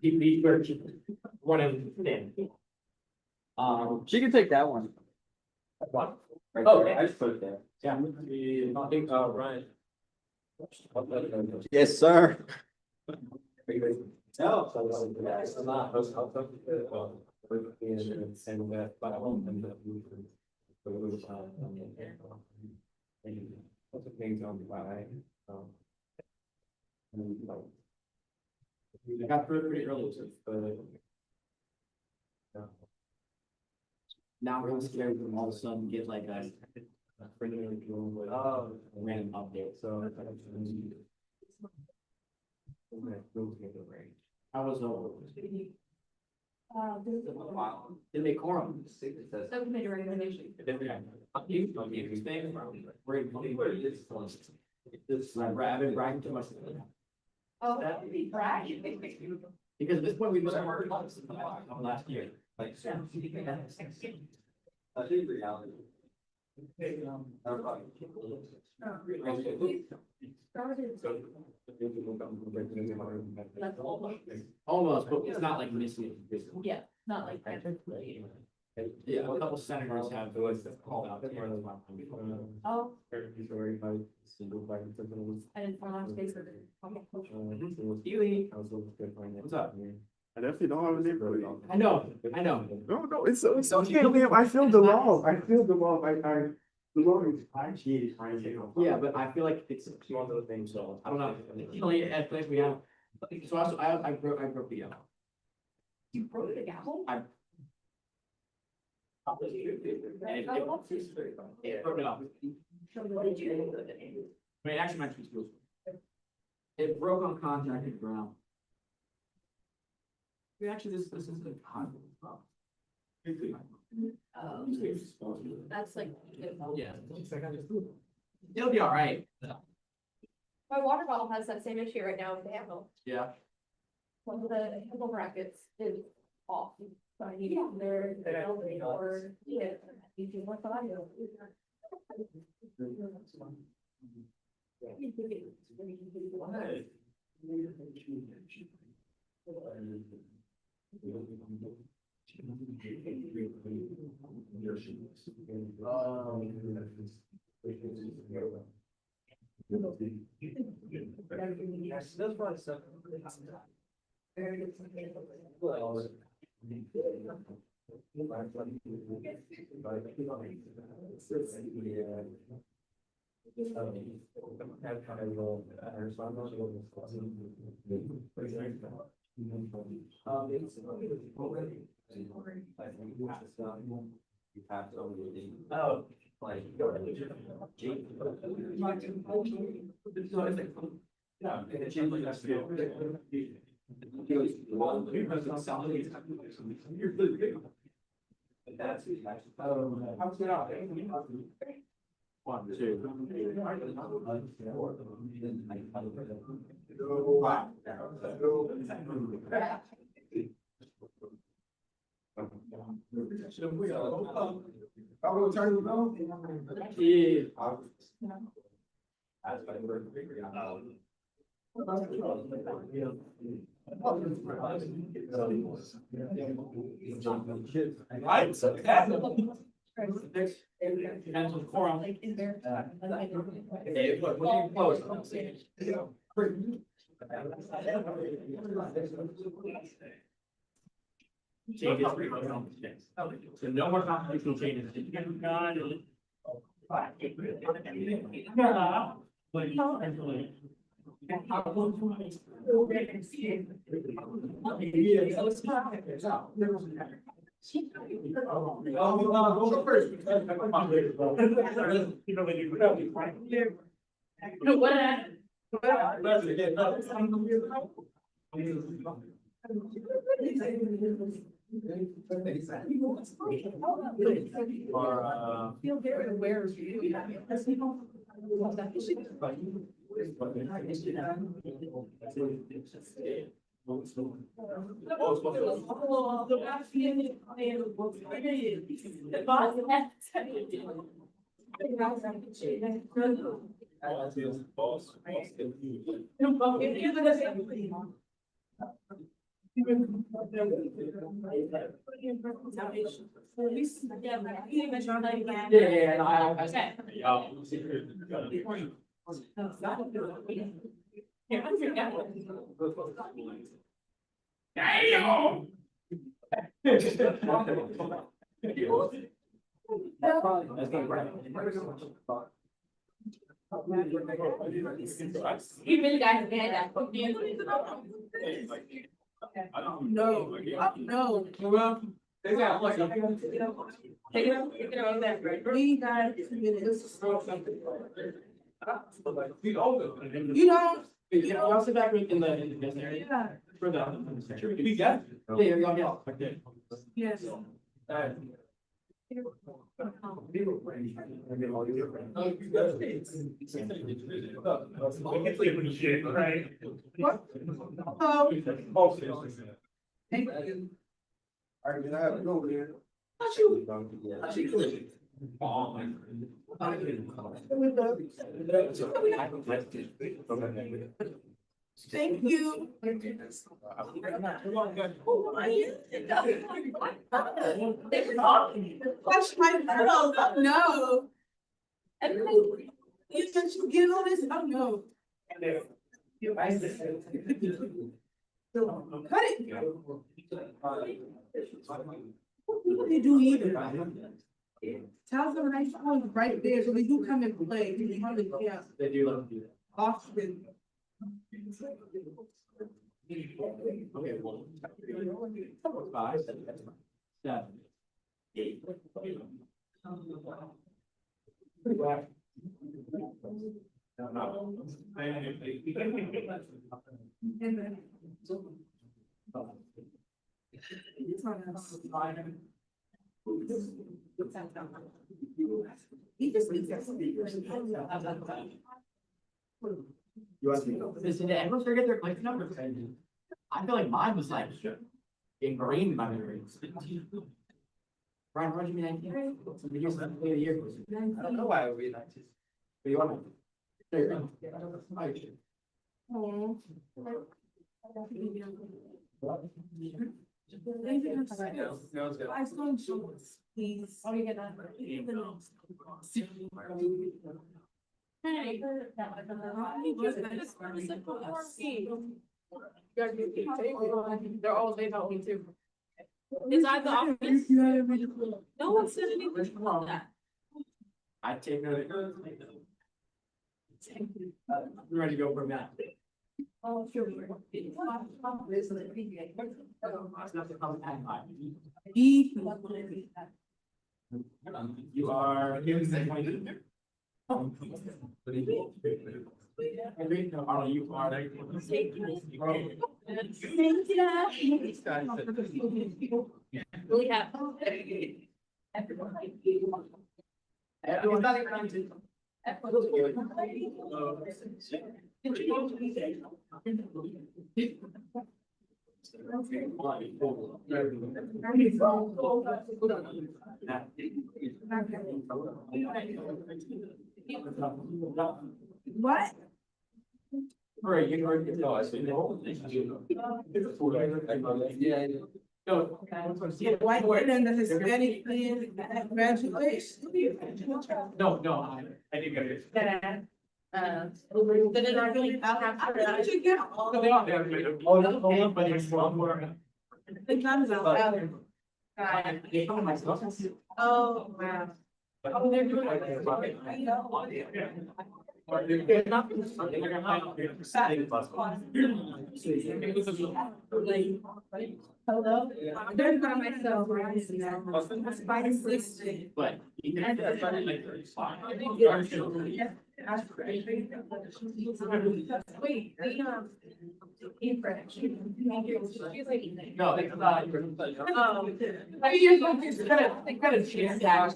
He running in. She can take that one. What? Right Oh, there. okay. I just put it there. Yeah. I think, Ryan. Yes, sir. No. I got through it pretty early, now we're scared to all of a sudden get like a random update, so. I was over. Did they quorum? Subcommittee recommendation. I've been bragging too much. Oh, that would be bragging. Because at this point, we missed our last year. Like. I think reality. That's almost, Almost, but it's not like missing it. yeah, not like that. Yeah, a couple senators have called out. Oh, Sorry, my single player. I didn't fall on space with it. Keely. What's What's up? I definitely don't have a name for you. I know. No, it's okay, Liam. I feel the love. The love is actually trying to. Yeah, but I feel like it's one of those things, so I don't know. Only at place we have. So also, I broke the yellow. You broke the gavel? It broke it off. So what did you do? I mean, actually, my two skills. It broke on contact with the ground. Actually, this is a hot. That's like. Yeah. It'll be all right. My water bottle has that same issue right now with the handle. Yeah. One of the handle brackets is off. So I need either or, yeah, you do what I do. Oh. Like. One, two. I will turn it on. Depends on quorum. Like, is there? So no more constitutional changes. Feel very aware of you. Yeah, I. Okay. Here, I'm freaking out. Damn. You really guys get that. No, no, Take it over there. we got 2 minutes. You don't, Y'all sit back in the business area. yeah, For the. We got. Yeah, you're going down. Okay. yes. Oh, thank you. Alright, then I have to go there. Thank you. That's my girl, oh no. You said you get on this, oh no. Cut it. What they do either. Tell them I saw right there, so they do come and play, they come and yeah, They do love to do that. often. Okay, well. 5, 7, 8. And then. It's on us. He just needs that. You asked me. Did everyone forget their click numbers? I feel like mine was like ingrained in my memory. Brian, what do you mean? Somebody used to play a year. I don't know why it would be 19. But you want to? There you go. Oh. I saw Jones, please. Oh, you get that? Hey. They're all they about me too. Inside the office. No one said anything about that. I take note. I'm ready to go for a minute. Oh, sure. You are. Arnold, you are. Really have. What? Right, you heard it. Yeah. The white woman and the Hispanic man at graduation. No, I didn't get it. Then I really How did you get all No, they are there. Oh, but it's one more. the guns out? They come to my stuff. Oh, wow. Oh, they're doing Hello? There's by myself, right now. By the sister. But. Wait, she's like. No, it's not. Oh. I mean, you're like, it's kind of chance out.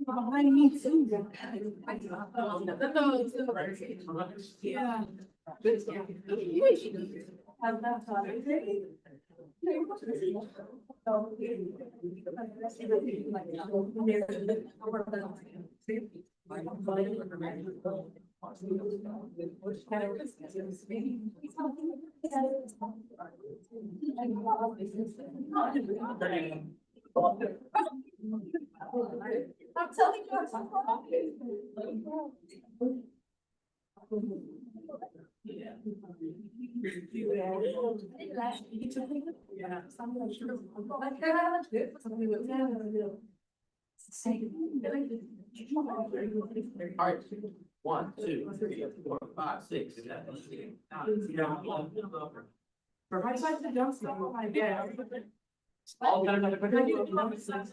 Behind me too. Yeah. I'm telling you, it's All right, 1, 2, 3, 4, 5, 6, 7, 8, 9, 10. For my side, the jump stuff, oh my God. All got another quick. All these settings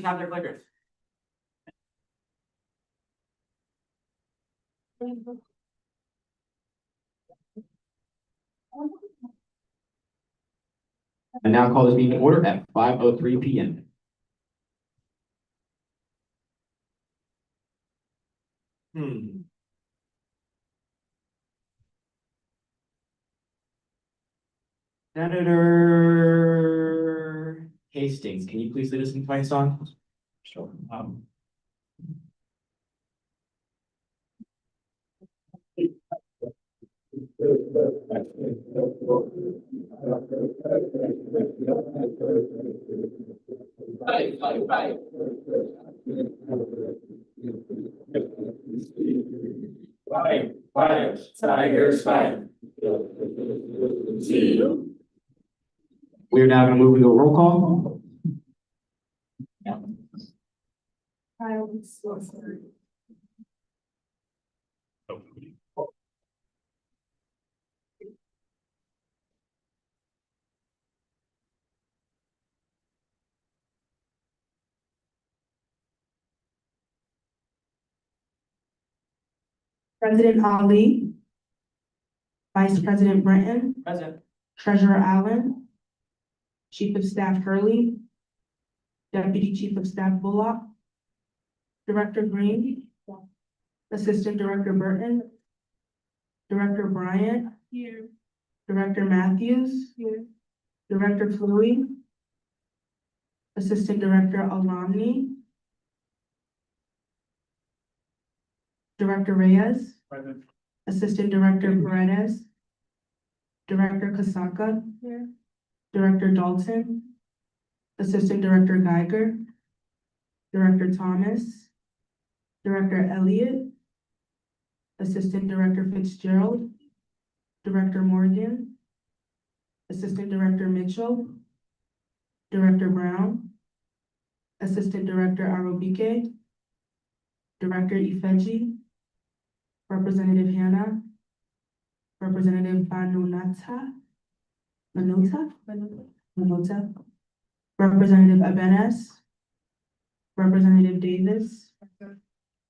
have their clickers. And now call this meeting to order at 5:03 PM. Senator Hastings, can you please lead us in flight song? Sure. Fight, tigers, fight. We are now going to move into a roll call. President Ali. Vice President Brenton, Present. Treasurer Allen. Chief of Staff Hurley. Deputy Chief of Staff Bullock. Director Green. Assistant Director Burton. Director Bryant. Here. Director Matthews. Here. Director Fleury. Assistant Director Al-Romney. Director Reyes. Present. Assistant Director Paredes. Director Kasaka. Here. Director Dalton. Assistant Director Geiger. Director Thomas. Director Elliott. Assistant Director Fitzgerald. Director Morgan. Assistant Director Mitchell. Director Brown. Assistant Director Arobike. Director Ifeji. Representative Hannah. Representative Manota. Representative Abenes. Representative Davis.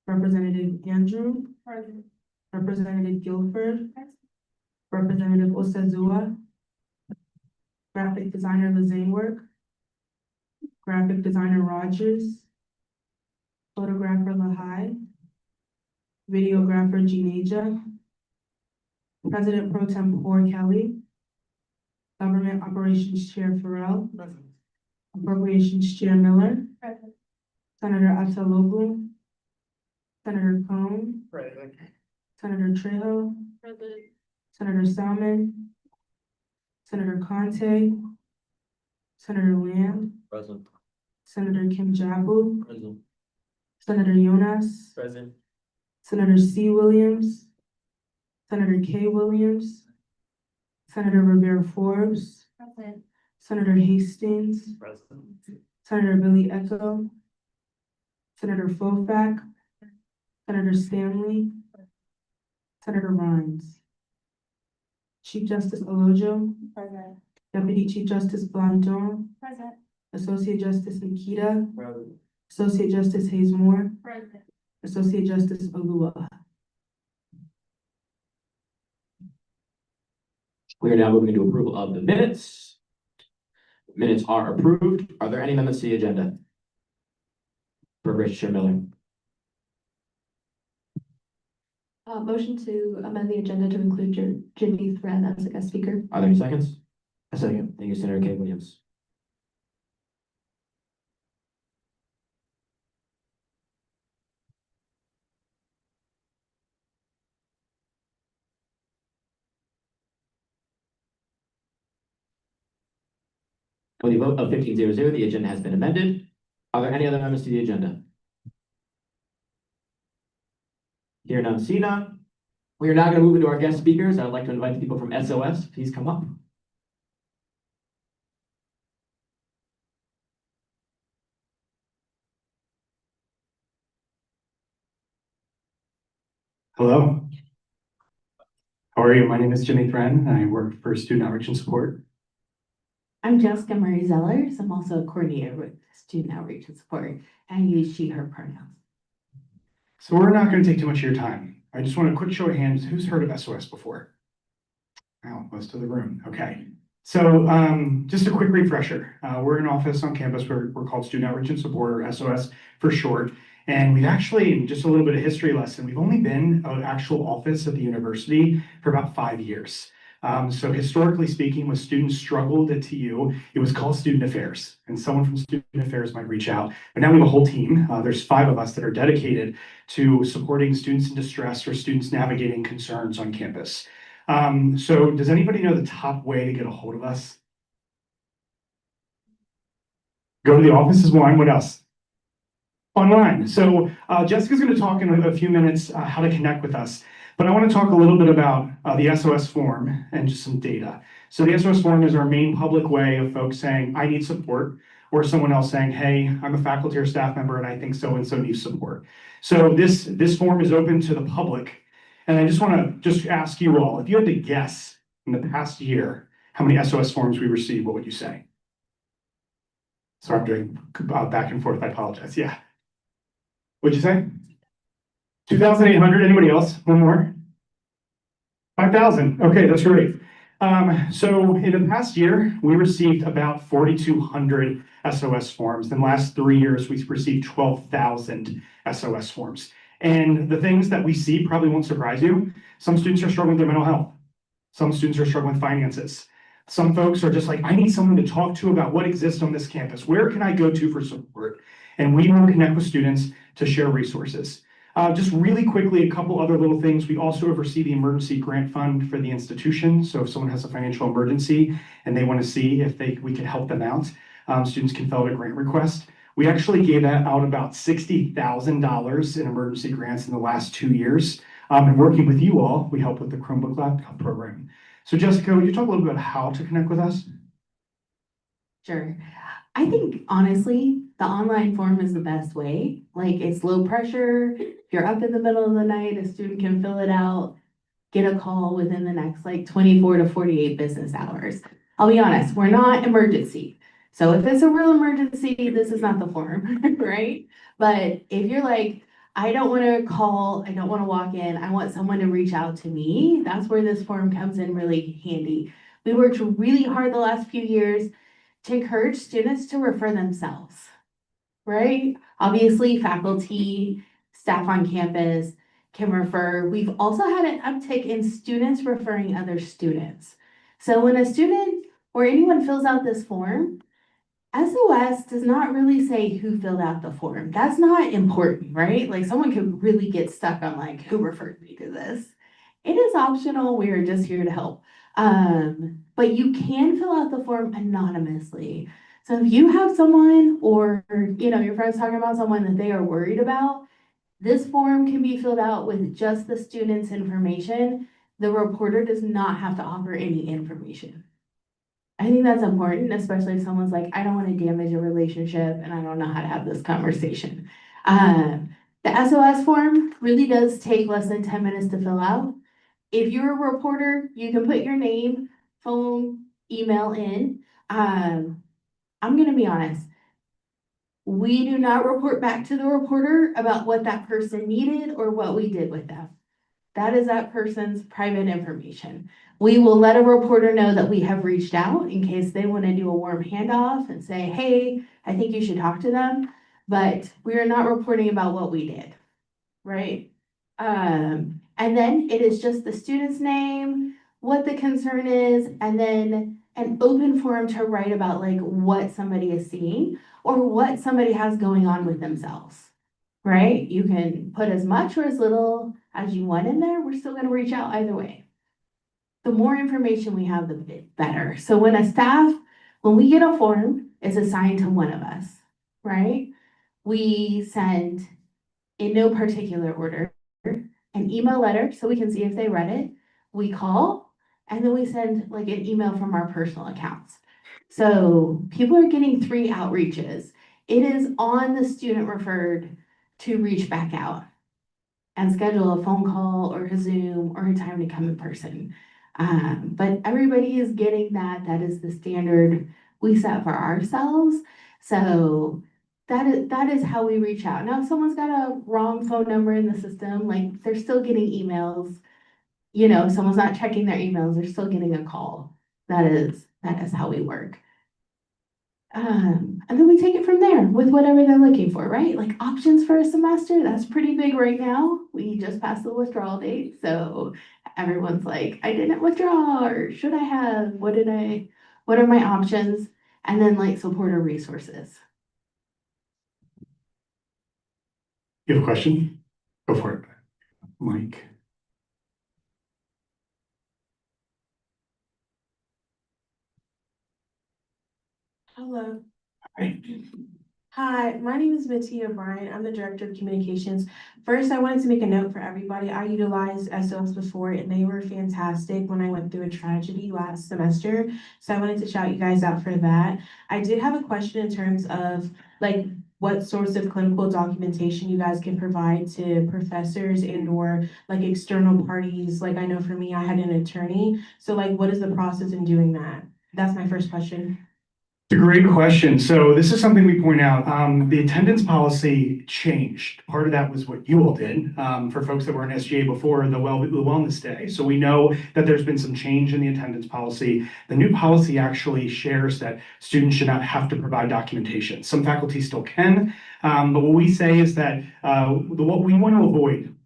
Representative Andrew. Representative Guilford. Representative Osazua. Graphic designer Lizane Work. Graphic designer Rogers. Photographer Lahai. Videographer Gineja. President Pro Tempore Kelly. Government Operations Chair Farrell. Appropriations Chair Miller. Senator Ataloglu. Senator Cohn. Present. Senator Trejo. Senator Salmon. Senator Conte. Senator Lamb. Present. Senator Kim Jabu. Present. Senator Jonas. Present. Senator C. Williams. Senator K. Williams. Senator Rivera Forbes. Senator Hastings. Present. Senator Billy Echo. Senator Fofak. Senator Stanley. Senator Rhines. Chief Justice Olojo. Deputy Chief Justice Blandon. Associate Justice Nikita. Present. Associate Justice Hayes Moore. Associate Justice Alua. We are now moving into approval of the minutes. Minutes are approved. Are there any amendments to the agenda? Appropriations Chair Miller. Motion to amend the agenda to include Jimmy Thread as a guest speaker. Are there any seconds? A second. Thank you, Senator K. Williams. With a vote of 15-0, the agenda has been amended. Are there any other amendments to the agenda? Hear none, see none. We are now going to move into our guest speakers. I would like to invite the people from SOS. Please come up. Hello. How are you? My name is Jimmy Thren, and I work for Student Outreach and Support. I'm Jessica Marie Zellers. I'm also a coordinator with Student Outreach and Support, and I use she, her pronouns. So we're not going to take too much of your time. I just want a quick show of hands. Who's heard of SOS before? Wow, most of the room. Okay. So just a quick refresher. We're an office on campus. We're called Student Outreach and Support, or SOS for short. And we've actually, just a little bit of history lesson, we've only been an actual office at the university for about 5 years. So historically speaking, when students struggled at TU, it was called Student Affairs, and someone from Student Affairs might reach out. But now we have a whole team. There's 5 of us that are dedicated to supporting students in distress or students navigating concerns on campus. So does anybody know the top way to get a hold of us? Go to the office is one. What else? Online. So Jessica's going to talk in a few minutes how to connect with us. But I want to talk a little bit about the SOS form and just some data. So the SOS form is our main public way of folks saying, I need support, or someone else saying, hey, I'm a faculty or staff member and I think so-and-so needs support. So this form is open to the public. And I just want to ask you all, if you had to guess in the past year how many SOS forms we received, what would you say? Sorry, I'm doing back and forth. I apologize. Yeah. What'd you say? 2,800. Anybody else? One more? 5,000. Okay, that's great. So in the past year, we received about 4,200 SOS forms. In the last 3 years, we've received 12,000 SOS forms. And the things that we see probably won't surprise you. Some students are struggling with their mental health. Some students are struggling with finances. Some folks are just like, I need someone to talk to about what exists on this campus. Where can I go to for support? And we will connect with students to share resources. Just really quickly, a couple other little things. We also oversee the emergency grant fund for the institution. So if someone has a financial emergency and they want to see if we can help them out, students can fill out a grant request. We actually gave that out about $60,000 in emergency grants in the last 2 years. And working with you all, we help with the Chromebook laptop program. So Jessica, would you talk a little bit about how to connect with us? Sure. I think honestly, the online form is the best way. Like, it's low pressure. If you're up in the middle of the night, a student can fill it out, get a call within the next 24 to 48 business hours. I'll be honest, we're not emergency. So if it's a real emergency, this is not the form, right? But if you're like, I don't want to call, I don't want to walk in, I want someone to reach out to me, that's where this form comes in really handy. We worked really hard the last few years to encourage students to refer themselves, right? Obviously, faculty, staff on campus can refer. We've also had an uptick in students referring other students. So when a student or anyone fills out this form, SOS does not really say who filled out the form. That's not important, right? Like, someone could really get stuck on who referred me to this. It is optional. We are just here to help. But you can fill out the form anonymously. So if you have someone or, your friend's talking about someone that they are worried about, this form can be filled out with just the student's information. The reporter does not have to offer any information. I think that's important, especially if someone's like, I don't want to damage a relationship and I don't know how to have this conversation. The SOS form really does take less than 10 minutes to fill out. If you're a reporter, you can put your name, phone, email in. I'm going to be honest. We do not report back to the reporter about what that person needed or what we did with them. That is that person's private information. We will let a reporter know that we have reached out in case they want to do a warm handoff and say, hey, I think you should talk to them. But we are not reporting about what we did, right? And then it is just the student's name, what the concern is, and then an open forum to write about what somebody is seeing or what somebody has going on with themselves, right? You can put as much or as little as you want in there. We're still going to reach out either way. The more information we have, the better. So when a staff When we get a form, it's assigned to one of us, right? We send, in no particular order, an email letter so we can see if they read it. We call, and then we send like an email from our personal accounts. So people are getting 3 outreaches. It is on the student referred to reach back out and schedule a phone call or a Zoom or a time to come in person. But everybody is getting that. That is the standard we set for ourselves. So that is how we reach out. Now, if someone's got a wrong phone number in the system, like they're still getting emails. You know, if someone's not checking their emails, they're still getting a call. That is how we work. And then we take it from there with whatever they're looking for, right? Like options for a semester, that's pretty big right now. We just passed the withdrawal date, so everyone's like, I didn't withdraw, or should I have? What are my options? And then like supporter resources. You have a question? Go for it, Mike. Hello. Right. Hi, my name is Mattia Bryan. I'm the Director of Communications. First, I wanted to make a note for everybody. I utilized SOS before and they were fantastic when I went through a tragedy last semester. So I wanted to shout you guys out for that. I did have a question in terms of like what sorts of clinical documentation you guys can provide to professors and or like external parties. Like I know for me, I had an attorney. So like what is the process in doing that? That's my first question. It's a great question. So this is something we point out. The attendance policy changed. Part of that was what you all did for folks that were in SGA before the wellness day. So we know that there's been some change in the attendance policy. The new policy actually shares that students should not have to provide documentation. Some faculty still can, but what we say is that what we want to avoid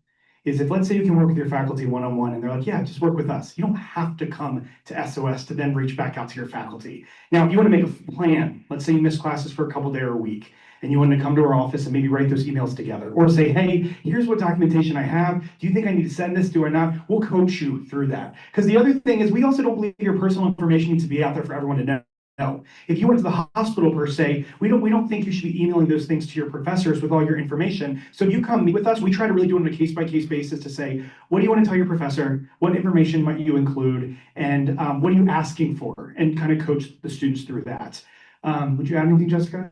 is if, let's say you can work with your faculty one-on-one and they're like, yeah, just work with us. You don't have to come to SOS to then reach back out to your faculty. Now, if you want to make a plan, let's say you miss classes for a couple days or a week, and you want to come to our office and maybe write those emails together, or say, hey, here's what documentation I have. Do you think I need to send this? Do I not? We'll coach you through that. Because the other thing is we also don't believe your personal information needs to be out there for everyone to know. No, if you went to the hospital per se, we don't think you should be emailing those things to your professors with all your information. So if you come meet with us, we try to really do it on a case-by-case basis to say, what do you want to tell your professor? What information might you include? And what are you asking for? And kind of coach the students through that. Would you add anything, Jessica?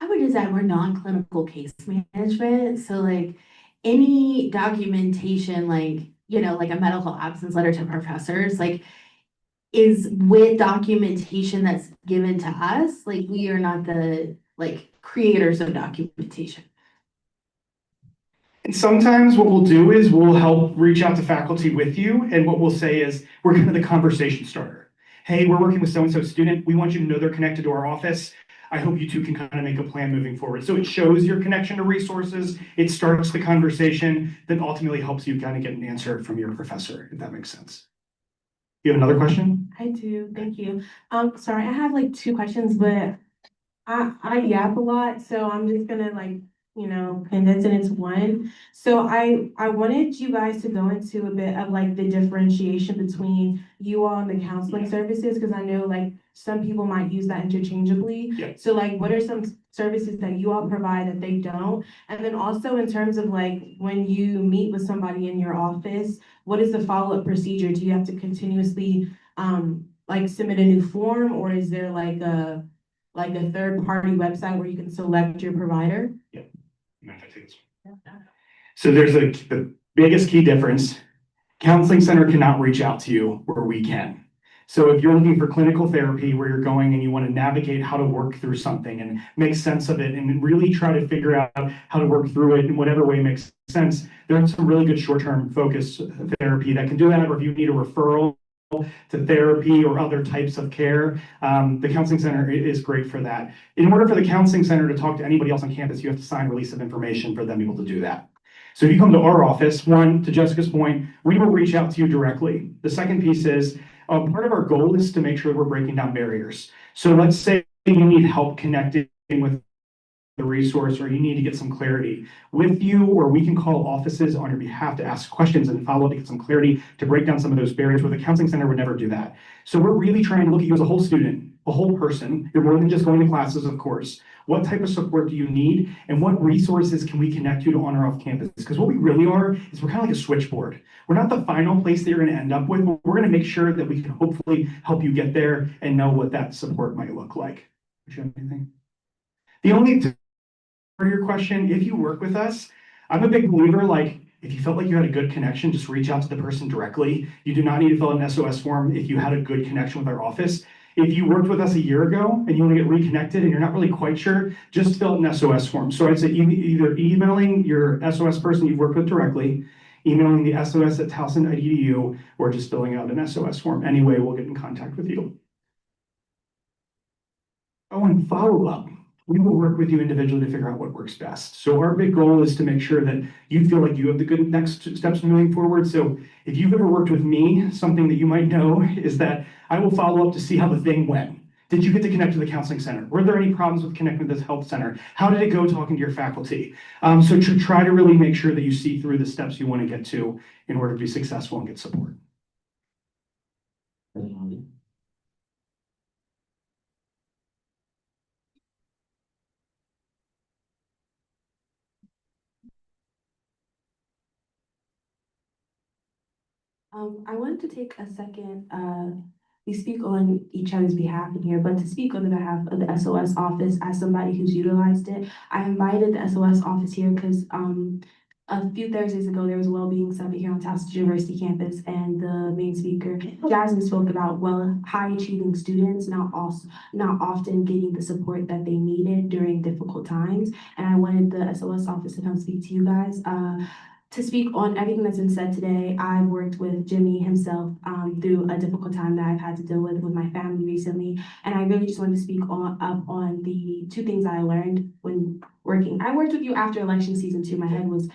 I would just add we're non-clinical case management. So like any documentation, like, you know, like a medical absence letter to professors, like is with documentation that's given to us. Like we are not the like creators of documentation. And sometimes what we'll do is we'll help reach out to faculty with you. And what we'll say is we're kind of the conversation starter. Hey, we're working with so-and-so student. We want you to know they're connected to our office. I hope you two can kind of make a plan moving forward. So it shows your connection to resources. It starts the conversation that ultimately helps you kind of get an answer from your professor, if that makes sense. You have another question? I do, thank you. Sorry, I have like 2 questions, but I yap a lot, so I'm just gonna like, you know, condense it into one. So I wanted you guys to go into a bit of like the differentiation between you all and the counseling services, because I know like some people might use that interchangeably. Yeah. So like, what are some services that you all provide that they don't? And then also in terms of like, when you meet with somebody in your office, what is the follow-up procedure? Do you have to continuously like submit a new form, or is there like a third-party website where you can select your provider? So there's the biggest key difference. Counseling center cannot reach out to you where we can. So if you're looking for clinical therapy where you're going and you want to navigate how to work through something and make sense of it and really try to figure out how to work through it in whatever way makes sense, there's some really good short-term focus therapy that can do that. Or if you need a referral to therapy or other types of care, the counseling center is great for that. In order for the counseling center to talk to anybody else on campus, you have to sign release of information for them able to do that. So if you come to our office, one, to Jessica's point, we will reach out to you directly. The second piece is, part of our goal is to make sure we're breaking down barriers. So let's say you need help connecting with the resource, or you need to get some clarity with you, or we can call offices on your behalf to ask questions and follow up to get some clarity to break down some of those barriers, where the counseling center would never do that. So we're really trying to look at you as a whole student a whole person. You're more than just going to classes, of course. What type of support do you need? And what resources can we connect you to on or off campus? Because what we really are is we're kind of like a switchboard. We're not the final place that you're going to end up with, but we're going to make sure that we can hopefully help you get there and know what that support might look like. Do you have anything? The only for your question, if you work with us, I'm a big believer, like, if you felt like you had a good connection, just reach out to the person directly. You do not need to fill out an SOS form if you had a good connection with our office. If you worked with us a year ago and you want to get reconnected and you're not really quite sure, just fill out an SOS form. So I'd say either emailing your SOS person you've worked with directly, emailing the sos@towson.edu, or just filling out an SOS form. Anyway, we'll get in contact with you. Oh, and follow up. We will work with you individually to figure out what works best. So our big goal is to make sure that you feel like you have the good next steps moving forward. So if you've ever worked with me, something that you might know is that I will follow up to see how the thing went. Did you get to connect to the counseling center? Were there any problems with connecting with this health center? How did it go talking to your faculty? So to try to really make sure that you see through the steps you want to get to in order to be successful and get support. I wanted to take a second, we speak on each other's behalf in here, but to speak on the behalf of the SOS office as somebody who's utilized it. I invited the SOS office here because a few Thursdays ago, there was a well-being summit here on Towson University campus, and the main speaker, Jasmine, spoke about high-achieving students not often getting the support that they needed during difficult times. And I wanted the SOS office to come speak to you guys. To speak on everything that's been said today, I've worked with Jimmy himself through a difficult time that I've had to deal with my family recently. And I really just wanted to speak on the two things I learned when working. I worked with you after election season too. My head was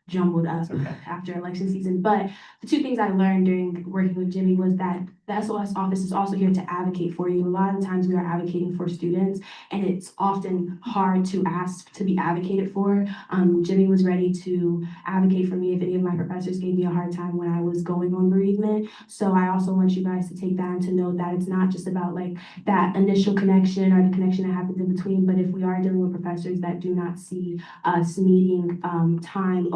jumbled up after election season. But the two things I learned during working with Jimmy was that the SOS office is also here to advocate for you. A lot of times we are advocating for students, and it's often hard to ask to be advocated for. Jimmy was ready to advocate for me if any of my professors gave me a hard time when I was going on bereavement. So I also want you guys to take that and to know that it's not just about like that initial connection or the connection that happens in between, but if we are dealing with professors that do not see us needing time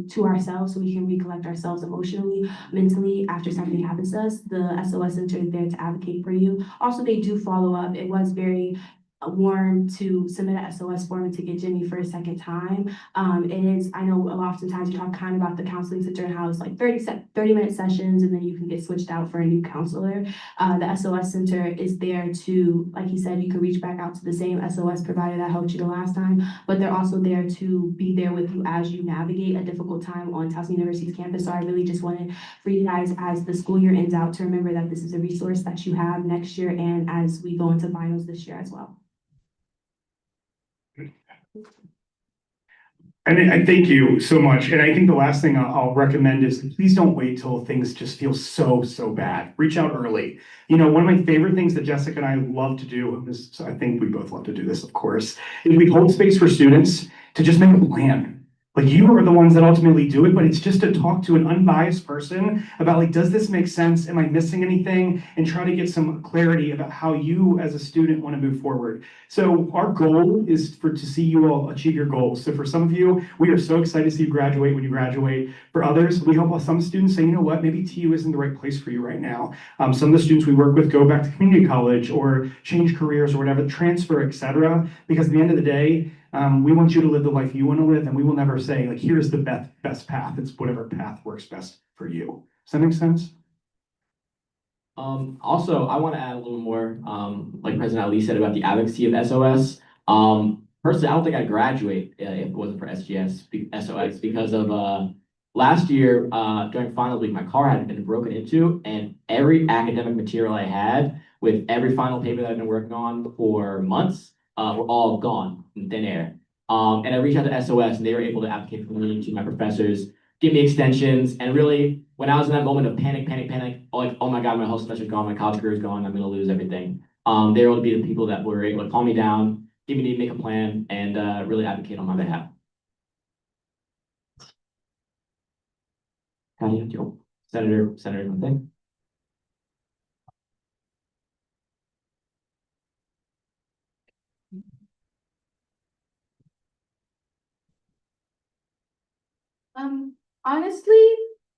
to ourselves so we can recollect ourselves emotionally, mentally after something happens to us, the SOS Center is there to advocate for you. Also, they do follow up. It was very warm to submit an SOS form and to get Jimmy for a second time. It is, I know oftentimes you talk kind of about the counseling center and how it's like 30-minute sessions and then you can get switched out for a new counselor. The SOS Center is there to, like he said, you can reach back out to the same SOS provider that helped you the last time, but they're also there to be there with you as you navigate a difficult time on Towson University's campus. So I really just wanted for you guys, as the school year ends out, to remember that this is a resource that you have next year and as we go into finals this year as well. And I thank you so much. And I think the last thing I'll recommend is please don't wait till things just feel so bad. Reach out early. You know, one of my favorite things that Jessica and I love to do, this, I think we both love to do this, of course, is we hold space for students to just make a plan. Like, you are the ones that ultimately do it, but it's just to talk to an unbiased person about, like, does this make sense? Am I missing anything? And try to get some clarity about how you as a student want to move forward. So our goal is to see you all achieve your goals. So for some of you, we are so excited to see you graduate when you graduate. For others, we help some students say, you know what, maybe TU isn't the right place for you right now. Some of the students we work with go back to community college or change careers or whatever, transfer, etc. Because at the end of the day, we want you to live the life you want to live, and we will never say, like, here's the best path. It's whatever path works best for you. Does that make sense? Also, I want to add a little more, like President Ali said about the advocacy of SOS. Personally, I don't think I'd graduate if it wasn't for SOS because of last year during final week, my car had been broken into, and every academic material I had with every final paper that I've been working on for months were all gone in thin air. And I reached out to SOS, and they were able to advocate for me to my professors, give me extensions, and really, when I was in that moment of panic, like, oh my God, my whole semester's gone, my college career is gone, I'm gonna lose everything. They were able to be the people that were able to calm me down, give me to make a plan, and really advocate on my behalf. Senator, something? Honestly,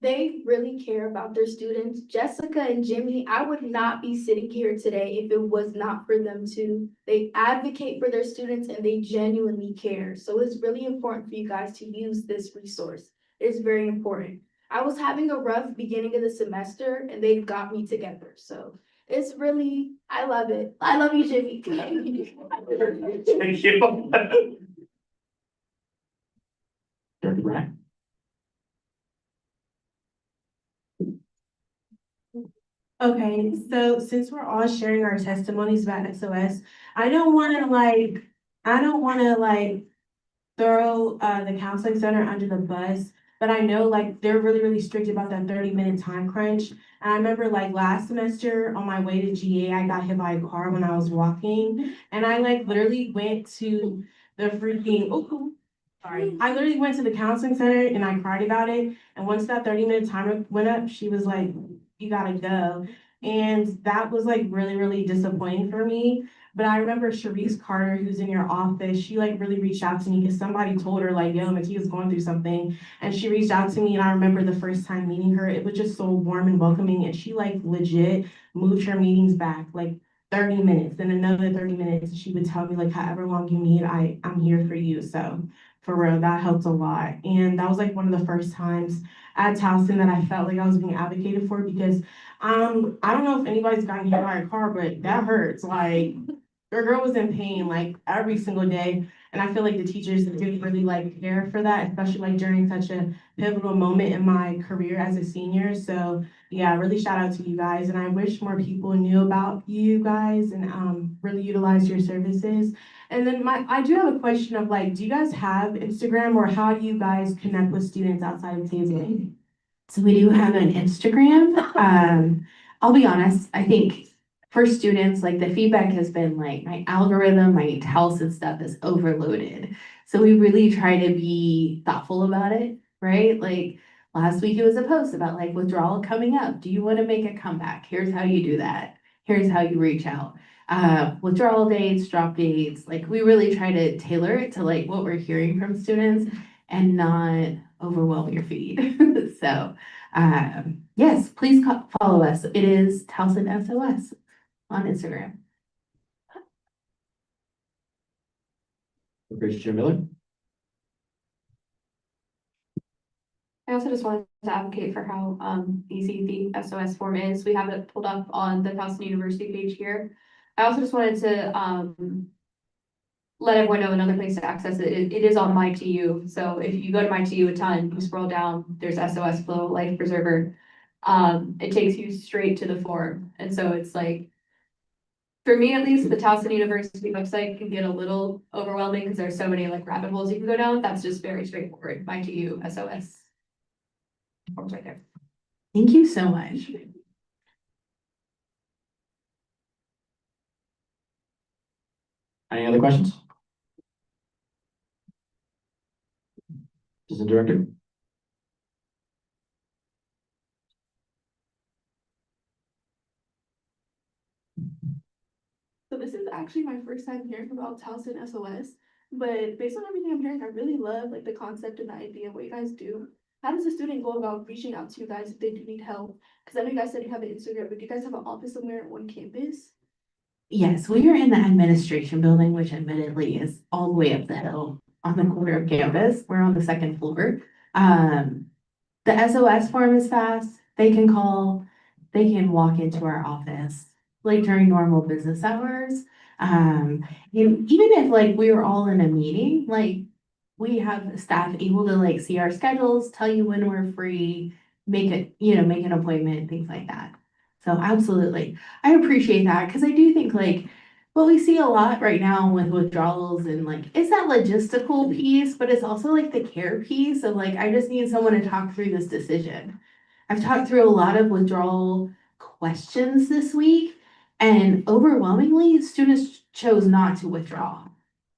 they really care about their students. Jessica and Jimmy, I would not be sitting here today if it was not for them too. They advocate for their students and they genuinely care. So it's really important for you guys to use this resource. It's very important. I was having a rough beginning of the semester and they got me together. So it's really, I love it. I love you, Jimmy. Thank you. Director Bryant? Okay, so since we're all sharing our testimonies about SOS, I don't wanna like throw the counseling center under the bus. But I know like they're really, really strict about that 30-minute time crunch. And I remember like last semester on my way to GA, I got hit by a car when I was walking. And I like literally went to the freaking, oh, sorry. I literally went to the counseling center and I cried about it. And once that 30-minute timer went up, she was like, you gotta go. And that was like really, really disappointing for me. But I remember Sharice Carter, who's in your office, she like really reached out to me because somebody told her like, yo, Matia's going through something. And she reached out to me and I remember the first time meeting her, it was just so warm and welcoming. And she like legit moved her meetings back like 30 minutes and another 30 minutes. She would tell me like, however long you need, I'm here for you. So for real, that helped a lot. And that was like one of the first times at Towson that I felt like I was being advocated for because I don't know if anybody's gotten hit by a car, but that hurts. Like your girl was in pain like every single day. And I feel like the teachers didn't really like care for that, especially like during such a pivotal moment in my career as a senior. So yeah, really shout out to you guys. And I wish more people knew about you guys and really utilize your services. And then I do have a question of like, do you guys have Instagram or how do you guys connect with students outside of Tasman? So we do have an Instagram. I'll be honest, I think for students, like the feedback has been like my algorithm, my Towson stuff is overloaded. So we really try to be thoughtful about it, right? Like last week it was a post about like withdrawal coming up. Do you want to make a comeback? Here's how you do that. Here's how you reach out. Withdrawal dates, drop dates, like we really try to tailor it to like what we're hearing from students and not overwhelm your feed. So, yes, please follow us. It is Towson SOS on Instagram. Chair Miller? I also just wanted to advocate for how easy the SOS form is. We have it pulled up on the Towson University page here. I also just wanted to let everyone know another place to access it. It is on MyTU. So if you go to MyTU a ton, you scroll down, there's SOS Flow Life Preserver. It takes you straight to the form. And so it's like, for me at least, the Towson University website can get a little overwhelming because there's so many like rabbit holes you can go down. That's just very straightforward. MyTU SOS forms right there. Thank you so much. Any other questions? Assistant Director? So this is actually my first time hearing about Towson SOS, but based on everything I'm hearing, I really love like the concept and the idea of what you guys do. How does a student go about reaching out to you guys if they do need help? Because I know you guys said you have an Instagram, but do you guys have an office somewhere on campus? Yes, we are in the administration building, which admittedly is all the way up the hill on the corner of campus. We're on the second floor. The SOS form is fast. They can call, they can walk into our office like during normal business hours. And even if like we were all in a meeting, like we have staff able to like see our schedules, tell you when we're free, make it, make an appointment, things like that. So absolutely. I appreciate that because I do think like what we see a lot right now with withdrawals and like it's that logistical piece, but it's also like the care piece of like I just need someone to talk through this decision. I've talked through a lot of withdrawal questions this week, and overwhelmingly, students chose not to withdraw,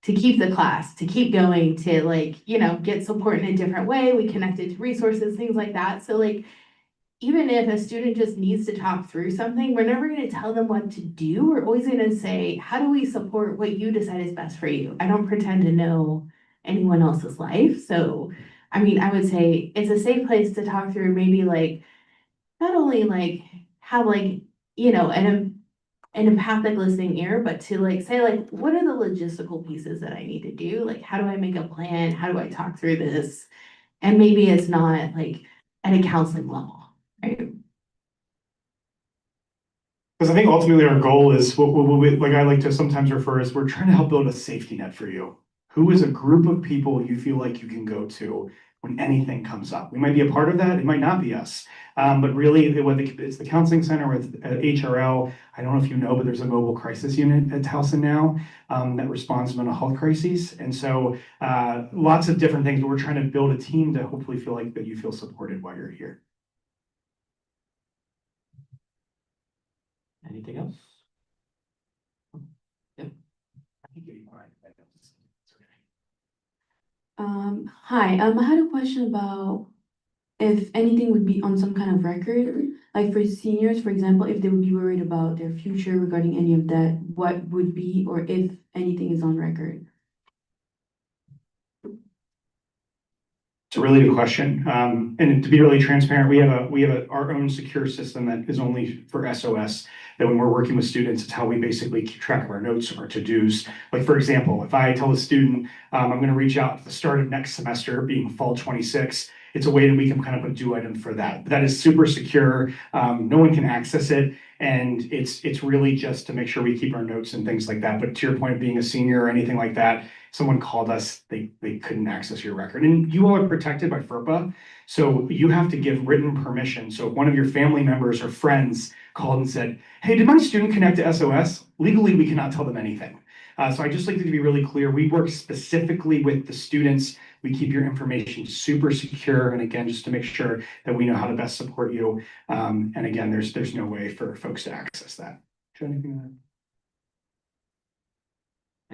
to keep the class, to keep going, to like, get support in a different way. We connected to resources, things like that. So like, even if a student just needs to talk through something, we're never going to tell them what to do. We're always going to say, how do we support what you decide is best for you? I don't pretend to know anyone else's life. So I mean, I would say it's a safe place to talk through, maybe like, not only like have like, an empathic listening ear, but to like say like, what are the logistical pieces that I need to do? Like, how do I make a plan? How do I talk through this? And maybe it's not like at a counseling level, right? Because I think ultimately our goal is like I like to sometimes refer as we're trying to help build a safety net for you. Who is a group of people you feel like you can go to when anything comes up? We might be a part of that, it might not be us. But really, whether it's the counseling center with HRL, I don't know if you know, but there's a mobile crisis unit at Towson now that responds to mental health crises. And so lots of different things, but we're trying to build a team to hopefully feel like that you feel supported while you're here. Anything else? Hi, I had a question about if anything would be on some kind of record, like for seniors, for example, if they would be worried about their future regarding any of that, what would be, or if anything is on record? It's a really good question. And to be really transparent, we have our own secure system that is only for SOS, that when we're working with students, it's how we basically keep track of our notes, our to-dos. Like, for example, if I tell a student, I'm going to reach out at the start of next semester, being fall 26, it's a way that we can kind of put a due item for that. But that is super secure. No one can access it. And it's really just to make sure we keep our notes and things like that. But to your point, being a senior or anything like that, someone called us, they couldn't access your record. And you all are protected by FERPA, so you have to give written permission. So if one of your family members or friends called and said, hey, did my student connect to SOS? Legally, we cannot tell them anything. So I just like to be really clear. We work specifically with the students. We keep your information super secure. And again, just to make sure that we know how to best support you. And again, there's no way for folks to access that. Do you have anything to add?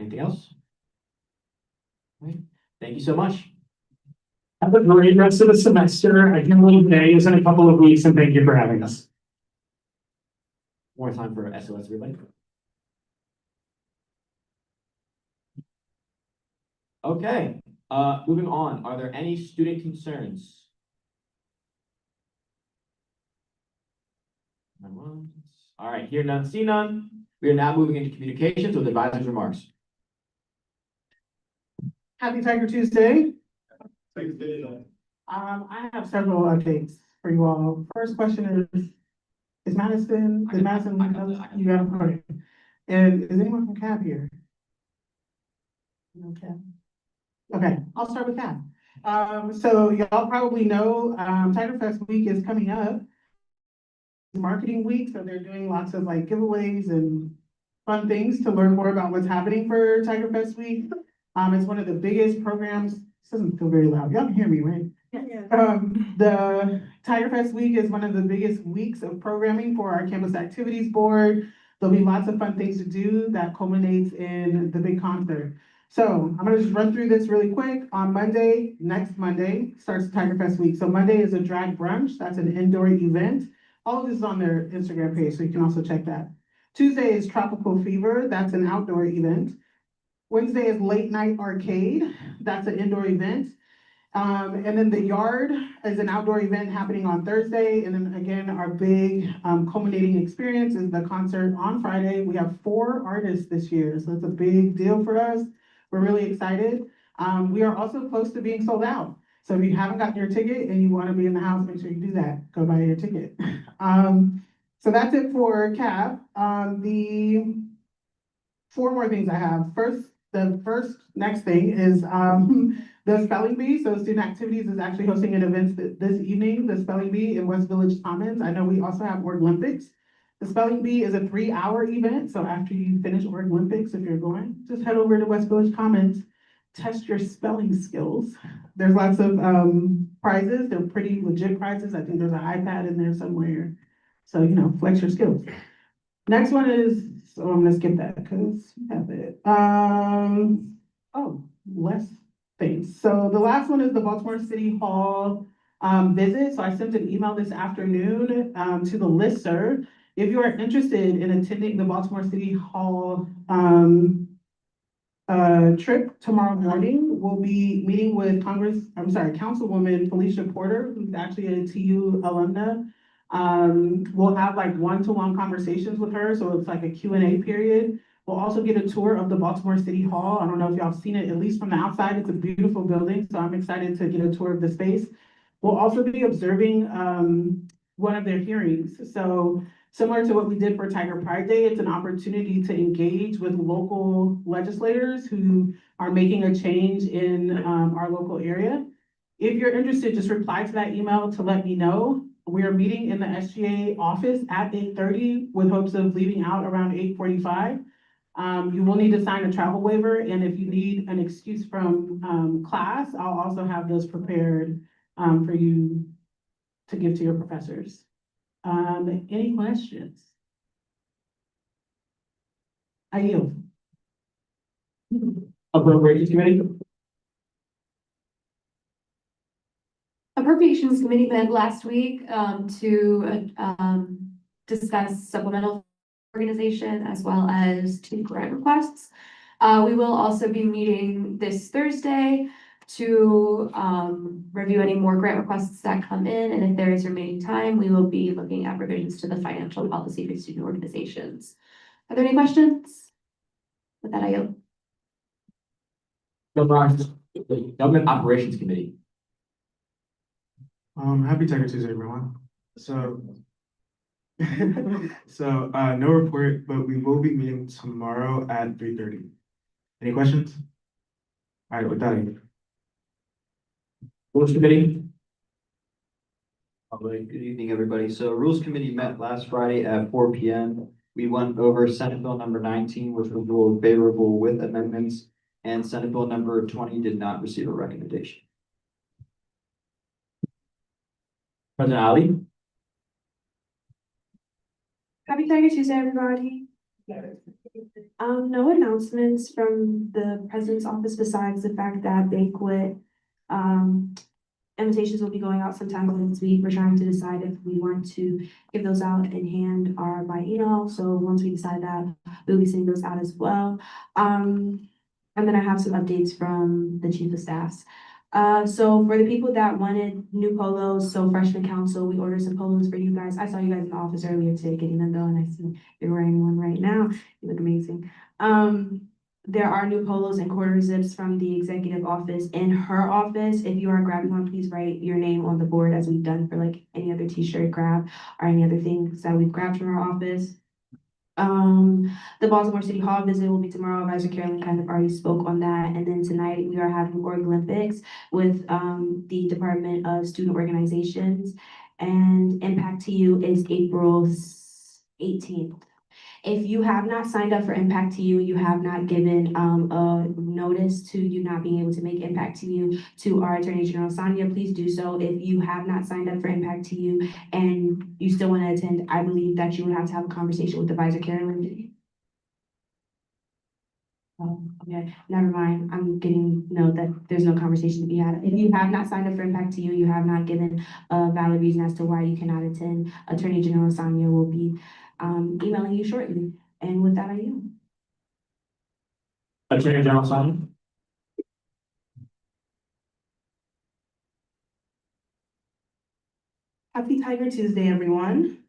Anything else? Right. Thank you so much. Have a great rest of the semester. I can leave days in a couple of weeks, and thank you for having us. More time for SOS, everybody. Okay, moving on. Are there any student concerns? All right, hear none, see none. We are now moving into communications with advisors' remarks. Happy Tiger Tuesday. I have several updates for you all. First question is Madison, did Madison, you have, okay. And is anyone from CAB here? Okay. Okay, I'll start with CAB. So y'all probably know, Tiger Fest week is coming up. Marketing week, so they're doing lots of like giveaways and fun things to learn more about what's happening for Tiger Fest week. It's one of the biggest programs. This doesn't feel very loud. Y'all can hear me, right? Yeah. The Tiger Fest week is one of the biggest weeks of programming for our campus activities board. There'll be lots of fun things to do that culminates in the big concert. So I'm gonna just run through this really quick. On Monday, next Monday, starts Tiger Fest week. So Monday is a drag brunch. That's an indoor event. All of this is on their Instagram page, so you can also check that. Tuesday is Tropical Fever. That's an outdoor event. Wednesday is Late Night Arcade. That's an indoor event. And then The Yard is an outdoor event happening on Thursday. And then again, our big culminating experience is the concert on Friday. We have 4 artists this year, so it's a big deal for us. We're really excited. We are also close to being sold out. So if you haven't gotten your ticket and you want to be in the house, make sure you do that. Go buy your ticket. So that's it for CAB. The 4 more things I have. The next thing is the Spelling Bee. So Student Activities is actually hosting an event this evening, the Spelling Bee in West Village Commons. I know we also have Org Olympics. The Spelling Bee is a 3-hour event. So after you finish Org Olympics, if you're going, just head over to West Village Commons, test your spelling skills. There's lots of prizes. They're pretty legit prizes. I think there's an iPad in there somewhere. So, flex your skills. Next one is, so I'm gonna skip that because we have it. Less things. So the last one is the Baltimore City Hall visit. So I sent an email this afternoon to the listserv. If you are interested in attending the Baltimore City Hall trip tomorrow morning, we'll be meeting with Councilwoman Felicia Porter, who's actually a TU alumna. We'll have like one-to-one conversations with her, so it's like a Q&A period. We'll also get a tour of the Baltimore City Hall. I don't know if y'all have seen it, at least from the outside. It's a beautiful building, so I'm excited to get a tour of the space. We'll also be observing one of their hearings. So similar to what we did for Tiger Pride Day, it's an opportunity to engage with local legislators who are making a change in our local area. If you're interested, just reply to that email to let me know. We are meeting in the SGA office at 8:30 with hopes of leaving out around 8:45. You will need to sign a travel waiver, and if you need an excuse from class, I'll also have those prepared for you to give to your professors. Any questions? I yield. Appropriations Committee? Appropriations Committee met last week to discuss supplemental organization as well as two grant requests. We will also be meeting this Thursday to review any more grant requests that come in, and if there is remaining time, we will be looking at revisions to the financial policy for student organizations. Are there any questions? With that, I yield. Government Operations Committee. Happy Tiger Tuesday, everyone. So, no report, but we will be meeting tomorrow at 3:30. Any questions? All right, with that, I yield. Rules Committee? Good evening, everybody. So Rules Committee met last Friday at 4 p.m. We went over Senate Bill number 19, which was ruled favorable with amendments, and Senate Bill number 20 did not receive a recommendation. President Ali? Happy Tiger Tuesday, everybody. No announcements from the president's office besides the fact that banquet invitations will be going out sometime this week. We're trying to decide if we want to give those out in hand or by email. So once we decide that, we'll be sending those out as well. And then I have some updates from the chief of staffs. So for the people that wanted new polos, so freshman council, we ordered some polos for you guys. I saw you guys in the office earlier today getting them done. I see you're wearing one right now. You look amazing. There are new polos and quarter zips from the executive office in her office. If you are grabbing one, please write your name on the board as we've done for like any other t-shirt grab or any other things that we've grabbed from our office. The Baltimore City Hall visit will be tomorrow. Advisor Carolyn kind of already spoke on that. And then tonight we are having Org Olympics with the Department of Student Organizations, and Impact to You is April 18th. If you have not signed up for Impact to You, you have not given a notice to you not being able to make Impact to You to our Attorney General Sonia, please do so. If you have not signed up for Impact to You and you still want to attend, I believe that you would have to have a conversation with Advisor Carolyn. Oh, okay, never mind. I'm getting note that there's no conversation to be had. If you have not signed up for Impact to You, you have not given a valid reason as to why you cannot attend. Attorney General Sonia will be emailing you shortly. And with that, I yield. Attorney General Simon? Happy Tiger Tuesday, everyone.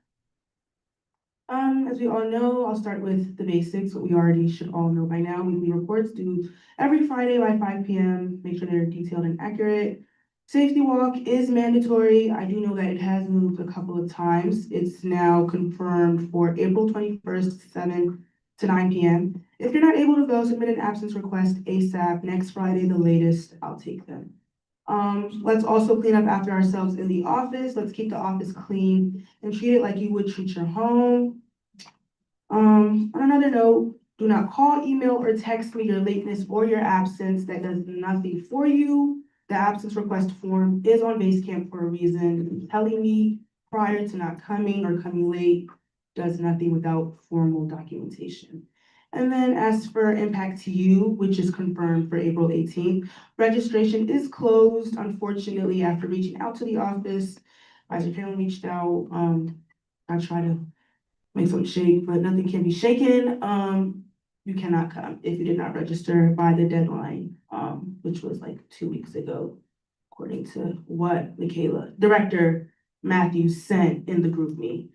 As we all know, I'll start with the basics, what we already should all know by now. Weekly reports due every Friday by 5 p.m. Make sure they're detailed and accurate. Safety walk is mandatory. I do know that it has moved a couple of times. It's now confirmed for April 21st, 7 to 9 p.m. If you're not able to go, submit an absence request ASAP. Next Friday, the latest, I'll take them. Let's also clean up after ourselves in the office. Let's keep the office clean and treat it like you would treat your home. On another note, do not call, email, or text me your lateness or your absence. That does nothing for you. The absence request form is on Basecamp for a reason. Telling me prior to not coming or coming late does nothing without formal documentation. And then as for Impact to You, which is confirmed for April 18th, registration is closed, unfortunately, after reaching out to the office. Advisor Carolyn reached out. I try to make some shake, but nothing can be shaken. You cannot come if you did not register by the deadline. which was like 2 weeks ago, according to what Director Matthews sent in the group me.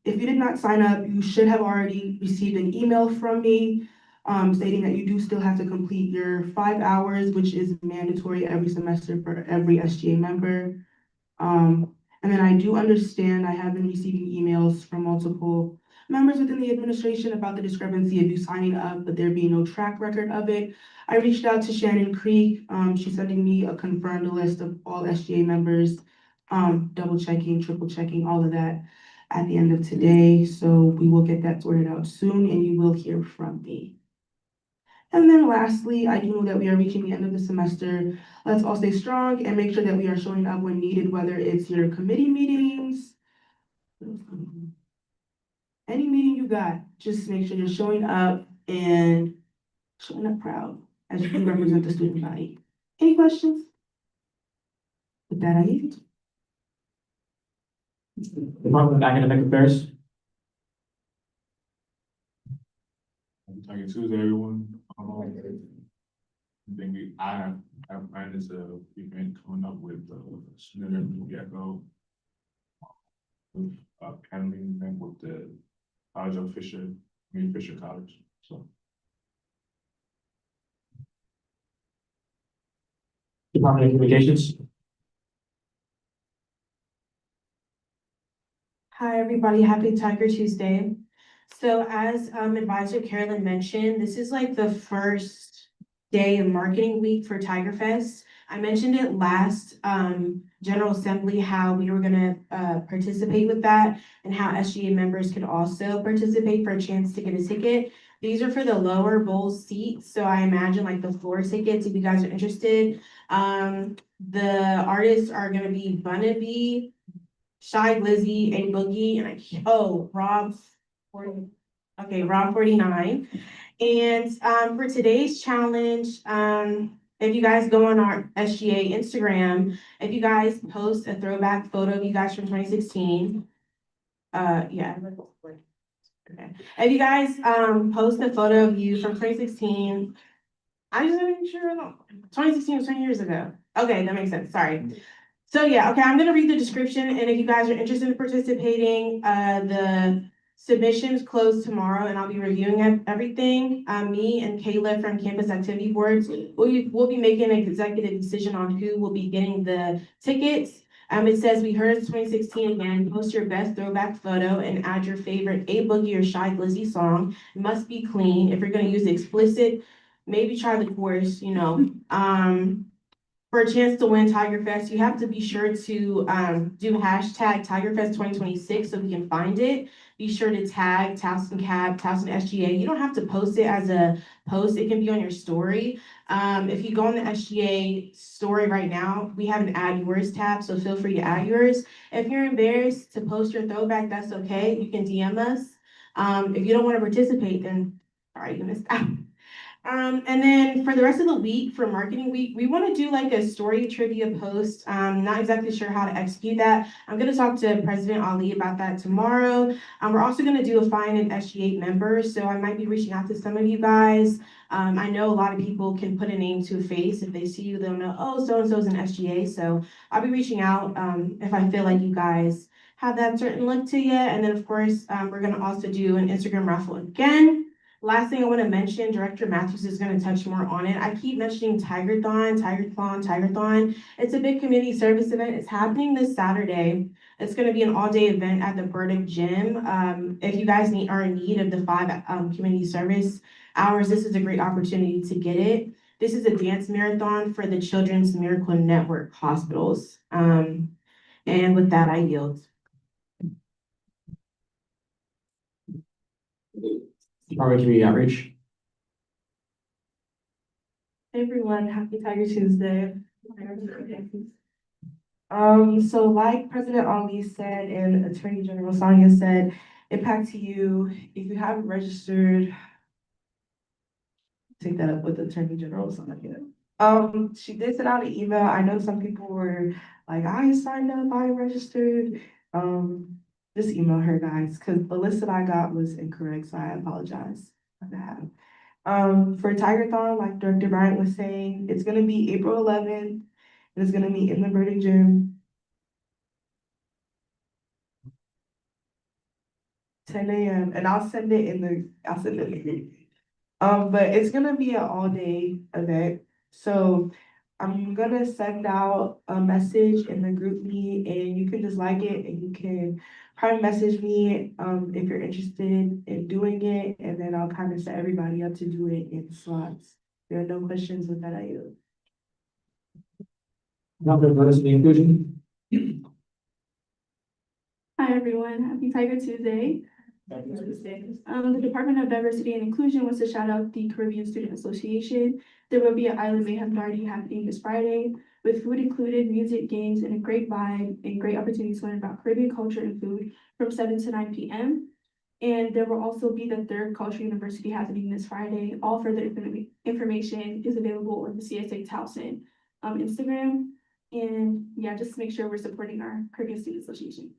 If you did not sign up, you should have already received an email from me stating that you do still have to complete your 5 hours, which is mandatory every semester for every SGA member. And then I do understand I have been receiving emails from multiple members within the administration about the discrepancy of you signing up, but there being no track record of it. I reached out to Shannon Creek. She's sending me a confirmed list of all SGA members, double checking, triple checking, all of that at the end of today. So we will get that sorted out soon and you will hear from me. And then lastly, I do know that we are reaching the end of the semester. Let's all stay strong and make sure that we are showing up when needed, whether it's your committee meetings, any meeting you got, just make sure you're showing up and showing up proud as you represent the student body. Any questions? With that, I yield. Department of Academic Affairs. Happy Tuesday, everyone. I think I have planned this event coming up with student Gecko. Paneling event with the College of Fisher College, so. Department of Communications. Hi, everybody. Happy Tiger Tuesday. So as Advisor Carolyn mentioned, this is like the first day of marketing week for Tiger Fest. I mentioned it last General Assembly, how we were gonna participate with that and how SGA members could also participate for a chance to get a ticket. These are for the lower bowl seats, so I imagine like the floor tickets if you guys are interested. The artists are gonna be Bunnaby, Shy Glizzy, A Boogie, and Rob 49. And for today's challenge, if you guys go on our SGA Instagram, if you guys post a throwback photo of you guys from 2016, yeah. Okay. If you guys post a photo of you from 2016, I just want to make sure 2016 was 20 years ago. Okay, that makes sense. Sorry. So yeah, okay, I'm gonna read the description, and if you guys are interested in participating, the submissions close tomorrow, and I'll be reviewing everything. Me and Kayla from Campus Activity Boards, we'll be making an executive decision on who will be getting the tickets. It says, we heard it's 2016 again, post your best throwback photo and add your favorite A Boogie or Shy Glizzy song. It must be clean. If you're gonna use explicit, maybe try the chorus, For a chance to win Tiger Fest, you have to be sure to do hashtag Tiger Fest 2026 so we can find it. Be sure to tag Towson CAB, Towson SGA. You don't have to post it as a post. It can be on your story. If you go on the SGA story right now, we have an add yours tab, so feel free to add yours. If you're embarrassed to post your throwback, that's okay. You can DM us. If you don't want to participate, then sorry, you missed out. And then for the rest of the week, for marketing week, we want to do like a story trivia post. Not exactly sure how to execute that. I'm going to talk to President Ali about that tomorrow. We're also going to do a find an SGA member. So I might be reaching out to some of you guys. I know a lot of people can put a name to a face. If they see you, they'll know, oh, so-and-so's an SGA. So I'll be reaching out if I feel like you guys have that certain look to you. And then of course, we're going to also do an Instagram raffle again. Last thing I want to mention, Director Matthews is going to touch more on it. I keep mentioning Tigerthon. It's a big community service event. It's happening this Saturday. It's going to be an all-day event at the Burdick Gym. If you guys are in need of the 5 community service hours, this is a great opportunity to get it. This is a dance marathon for the Children's Miracle Network hospitals. And with that, I yield. Department of Community Outreach. Hey everyone, happy Tiger Tuesday. So like President Ali said and Attorney General Sonia said, impact to you, if you haven't registered, take that up with Attorney General Sonia. She did send out an email. I know some people were like, I signed up, I registered. Just email her guys, because the list that I got was incorrect, so I apologize for that. For Tigerthon, like Director Bryant was saying, it's gonna be April 11th. And it's gonna be in the Burdick Gym. 10 a.m. and I'll send it in the group. But it's gonna be an all-day event. So I'm gonna send out a message in the group meet and you can just like it and you can probably message me if you're interested in doing it, and then I'll kind of set everybody up to do it in slots. There are no questions with that, I yield. Now, diversity inclusion. Hi, everyone. Happy Tiger Tuesday. The Department of Diversity and Inclusion wants to shout out the Caribbean Student Association. There will be an Island Mayhem party happening this Friday with food included, music, games, and a great vibe and great opportunities to learn about Caribbean culture and food from 7 to 9 p.m. And there will also be the third Culture University happening this Friday. All further information is available on the CSA Towson Instagram. And yeah, just make sure we're supporting our Caribbean Student Association.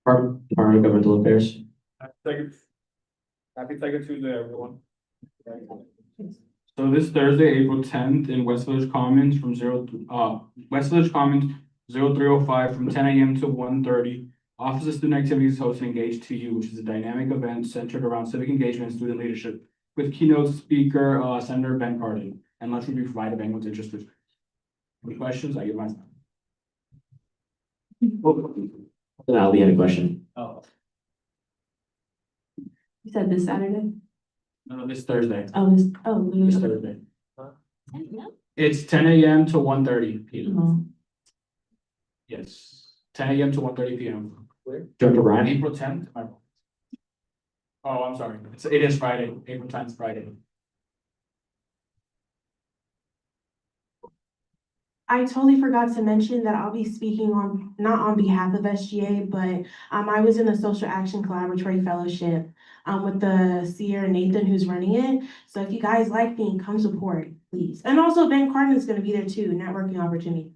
Department of Governmental Affairs. Happy Tiger Tuesday, everyone. So this Thursday, April 10th, in West Village Commons West Village Commons 0305 from 10 a.m. to 1:30. Office of Student Activities is hosting Engage to You, which is a dynamic event centered around civic engagement and student leadership, with keynote speaker Senator Ben Cardin, and lunch will be provided if anyone's interested. Any questions? I give mine. Ali had a question. Oh, You said this Saturday? no, this Thursday. This This Thursday. It's 10 a.m. to 1:30 p.m. Oh. Yes, 10 a.m. to 1:30 p.m. Director Bryant. April 10th. Oh, I'm sorry. It is Friday. April 10th, Friday. I totally forgot to mention that I'll be speaking on, not on behalf of SGA, but I was in the Social Action Collaboratory Fellowship with the Sierra Nathan who's running it. So if you guys like me, come support, please. And also Ben Cardin is gonna be there too, networking opportunity.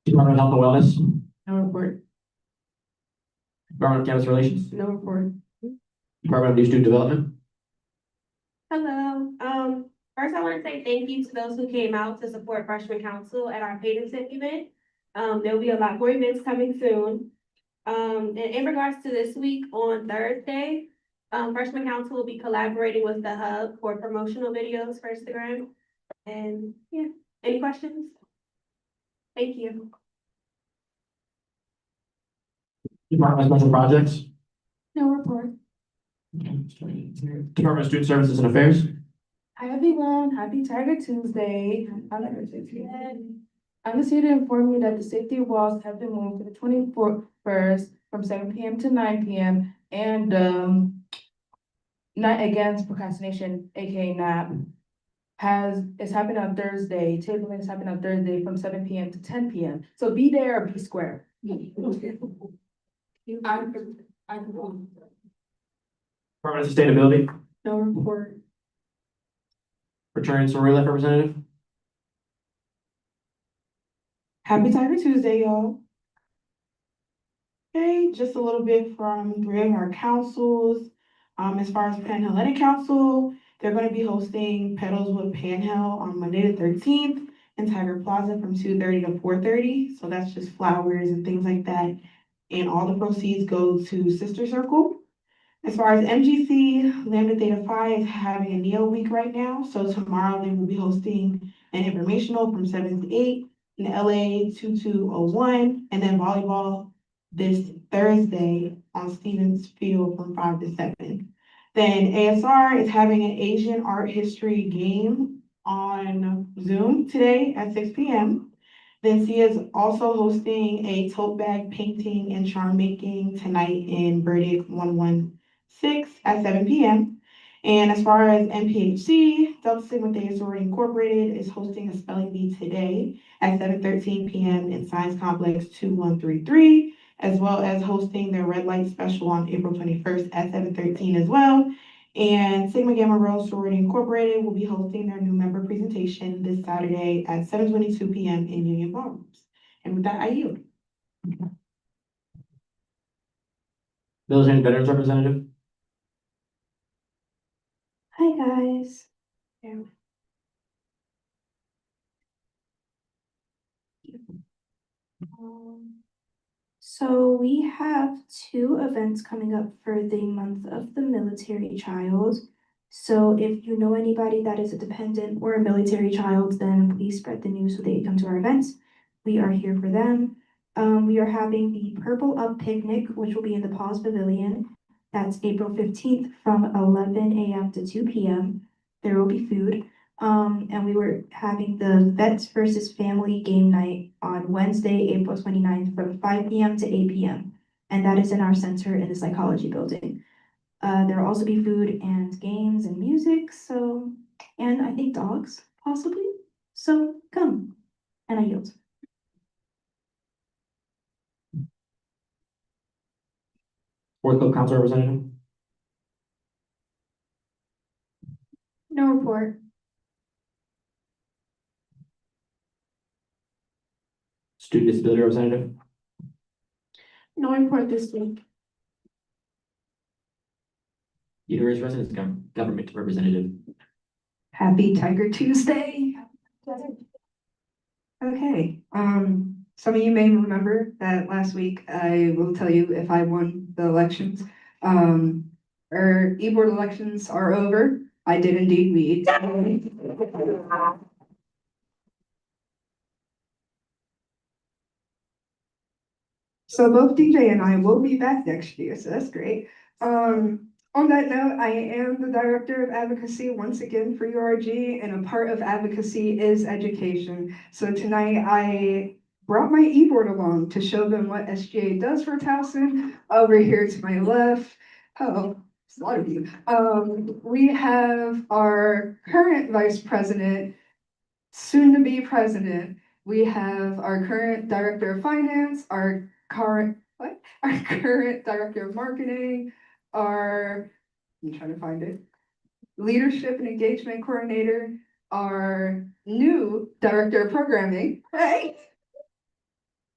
Department of Health and Wellness. No report. Department of Campus Relations. No report. Department of New Student Development. Hello, first I want to say thank you to those who came out to support Freshman Council at our Paterson event. There'll be a lot more events coming soon. And in regards to this week on Thursday, Freshman Council will be collaborating with the Hub for promotional videos for Instagram. And yeah, any questions? Thank you. Department of Special Projects. No report. Department of Student Services and Affairs. Hi, everyone. Happy Tiger Tuesday. I'm just here to inform you that the safety walls have been moved to the 21st from 7 p.m. to 9 p.m. And Night Against Procrastination, aka NAP, is happening on Thursday. Tabling is happening on Thursday from 7 p.m. to 10 p.m. So be there or be square. Department of Sustainability. No report. Fraternity and sorority life representative. Happy Tiger Tuesday, y'all. Okay, just a little bit from three of our councils. As far as Panhellenic Council, they're gonna be hosting Pedals with Panhell on Monday the 13th in Tiger Plaza from 2:30 to 4:30. So that's just flowers and things like that. And all the proceeds go to Sister Circle. As far as MGC, Lambda Theta Phi is having a Neo Week right now. So tomorrow they will be hosting an informational from 7 to 8 in LA 2201, and then volleyball this Thursday on Stevens Field from 5 to 7. Then ASR is having an Asian art history game on Zoom today at 6 p.m. Then Sia is also hosting a tote bag painting and charm making tonight in Burdick 116 at 7 p.m. And as far as MPHC, Delta Sigma Theta Sorority Incorporated is hosting a spelling bee today at 7:13 p.m. in Science Complex 2133, as well as hosting their red light special on April 21st at 7:13 as well. And Sigma Gamma Rho Sorority Incorporated will be hosting their new member presentation this Saturday at 7:22 p.m. in Union Ballrooms. And with that, I yield. Military and Veterans Representative. Hi, guys. Yeah. So we have two events coming up for the month of the military child. So if you know anybody that is a dependent or a military child, then please spread the news so they come to our events. We are here for them. We are having the Purple Up Picnic, which will be in the Paws Pavilion. That's April 15th from 11 a.m. to 2 p.m. There will be food. And we were having the Vets versus Family game night on Wednesday, April 29th from 5 p.m. to 8 p.m. And that is in our center in the psychology building. There will also be food and games and music, and I think dogs, possibly. So come, and I yield. Fourth Club Council Representative. No report. Student Disability Representative. No report this week. University Residence Government Representative. Happy Tiger Tuesday. Okay, some of you may remember that last week I will tell you if I won the elections. Our e-board elections are over. I did indeed lead. So both DJ and I will be back next year, so that's great. On that note, I am the Director of Advocacy once again for URG, and a part of advocacy is education. So tonight I brought my e-board along to show them what SGA does for Towson. Over here to my left, oh, there's a lot of you. We have our current Vice President, soon to be President. We have our current Director of Finance, our current Director of Marketing, I'm trying to find it, Leadership and Engagement Coordinator, our new Director of Programming, right?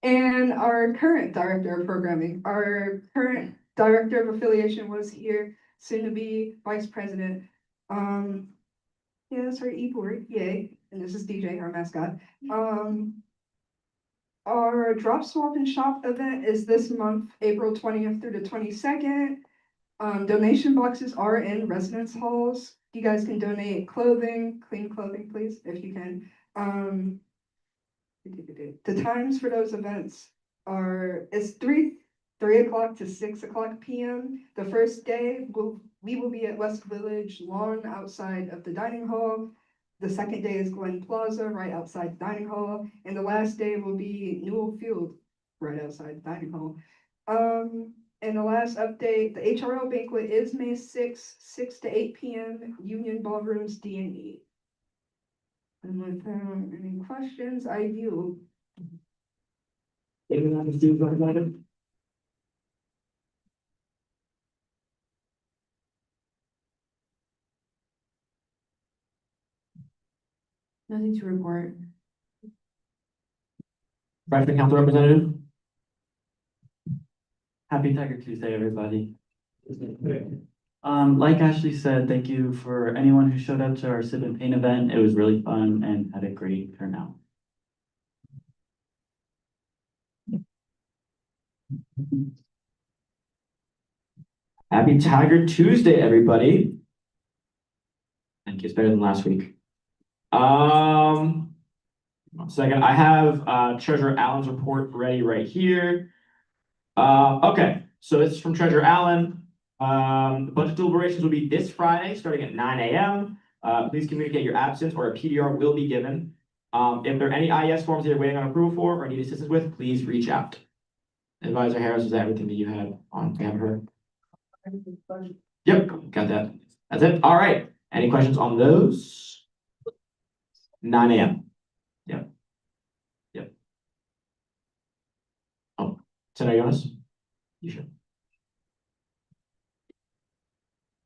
And our current Director of Programming. Our current Director of Affiliation was here, soon to be Vice President. Yeah, that's our e-board, yay. And this is DJ, our mascot. Our Drop Swap and Shop event is this month, April 20th through the 22nd. Donation boxes are in residence halls. You guys can donate clothing, clean clothing, please, if you can. The times for those events it's 3 o'clock to 6 o'clock p.m. The first day, we will be at West Village Lawn outside of the dining hall. The second day is Glen Plaza, right outside the dining hall. And the last day will be Newell Field, right outside the dining hall. And the last update, the HRO banquet is May 6th, 6 to 8 p.m., Union Ballrooms, D&E. And with any questions, I yield. Nothing to report. Freshman Council Representative. Happy Tiger Tuesday, everybody. Like Ashley said, thank you for anyone who showed up to our Sip and Paint event. It was really fun and had a great turnout. Happy Tiger Tuesday, everybody. Thank you. It's better than last week. 1 second. I have Treasurer Allen's report ready right here. Okay, so this is from Treasurer Allen. The budget deliberations will be this Friday, starting at 9 a.m. Please communicate your absence or a PDR will be given. If there are any IES forms that you're waiting on approval for or need assistance with, please reach out. Advisor Harris, is that everything that you had on? We have her. Yep, got that. That's it. All right. Any questions on those? 9 a.m. Yep. Oh, Senator Jonas? You should.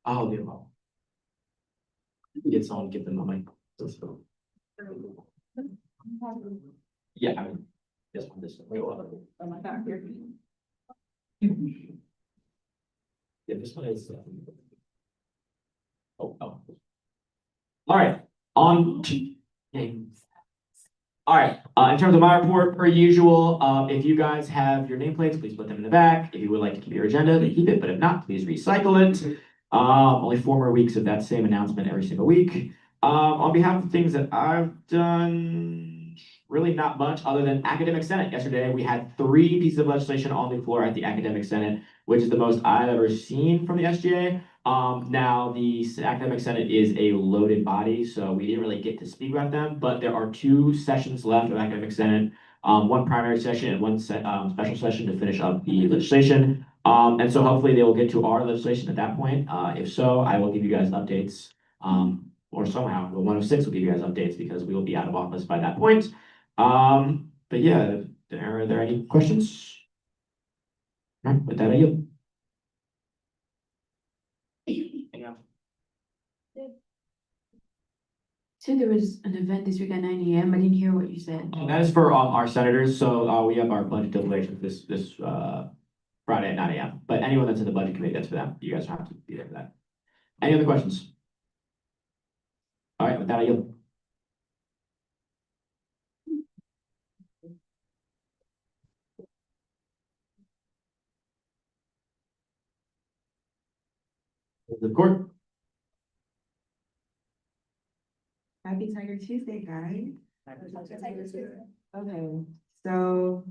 I'll do well. Get someone, give them a mic. Yeah, I mean, this one. Am I back here? Yeah, this one is. Oh. All right, on to. All right, in terms of my report, per usual, if you guys have your nameplates, please put them in the back. If you would like to keep your agenda, then keep it, but if not, please recycle it. Only 4 more weeks of that same announcement every single week. On behalf of things that I've done, really not much other than academic senate. Yesterday, we had 3 pieces of legislation on the floor at the academic senate, which is the most I've ever seen from the SGA. Now the academic senate is a loaded body, so we didn't really get to speak about them, but there are 2 sessions left of academic senate. 1 primary session and 1 special session to finish up the legislation. And so hopefully they will get to our legislation at that point. If so, I will give you guys updates. Or somehow, well, 106 will give you guys updates because we will be out of office by that point. But yeah, are there any questions? All right, with that, I yield. So there was an event this week at 9 AM. I didn't hear what you said. That is for our senators, so we have our budget deliberations this Friday at 9 AM. But anyone that's in the budget committee, that's for them. You guys don't have to be there for that. Any other questions? All right, with that, I yield. The court. Happy Tiger Tuesday, guys. Okay, so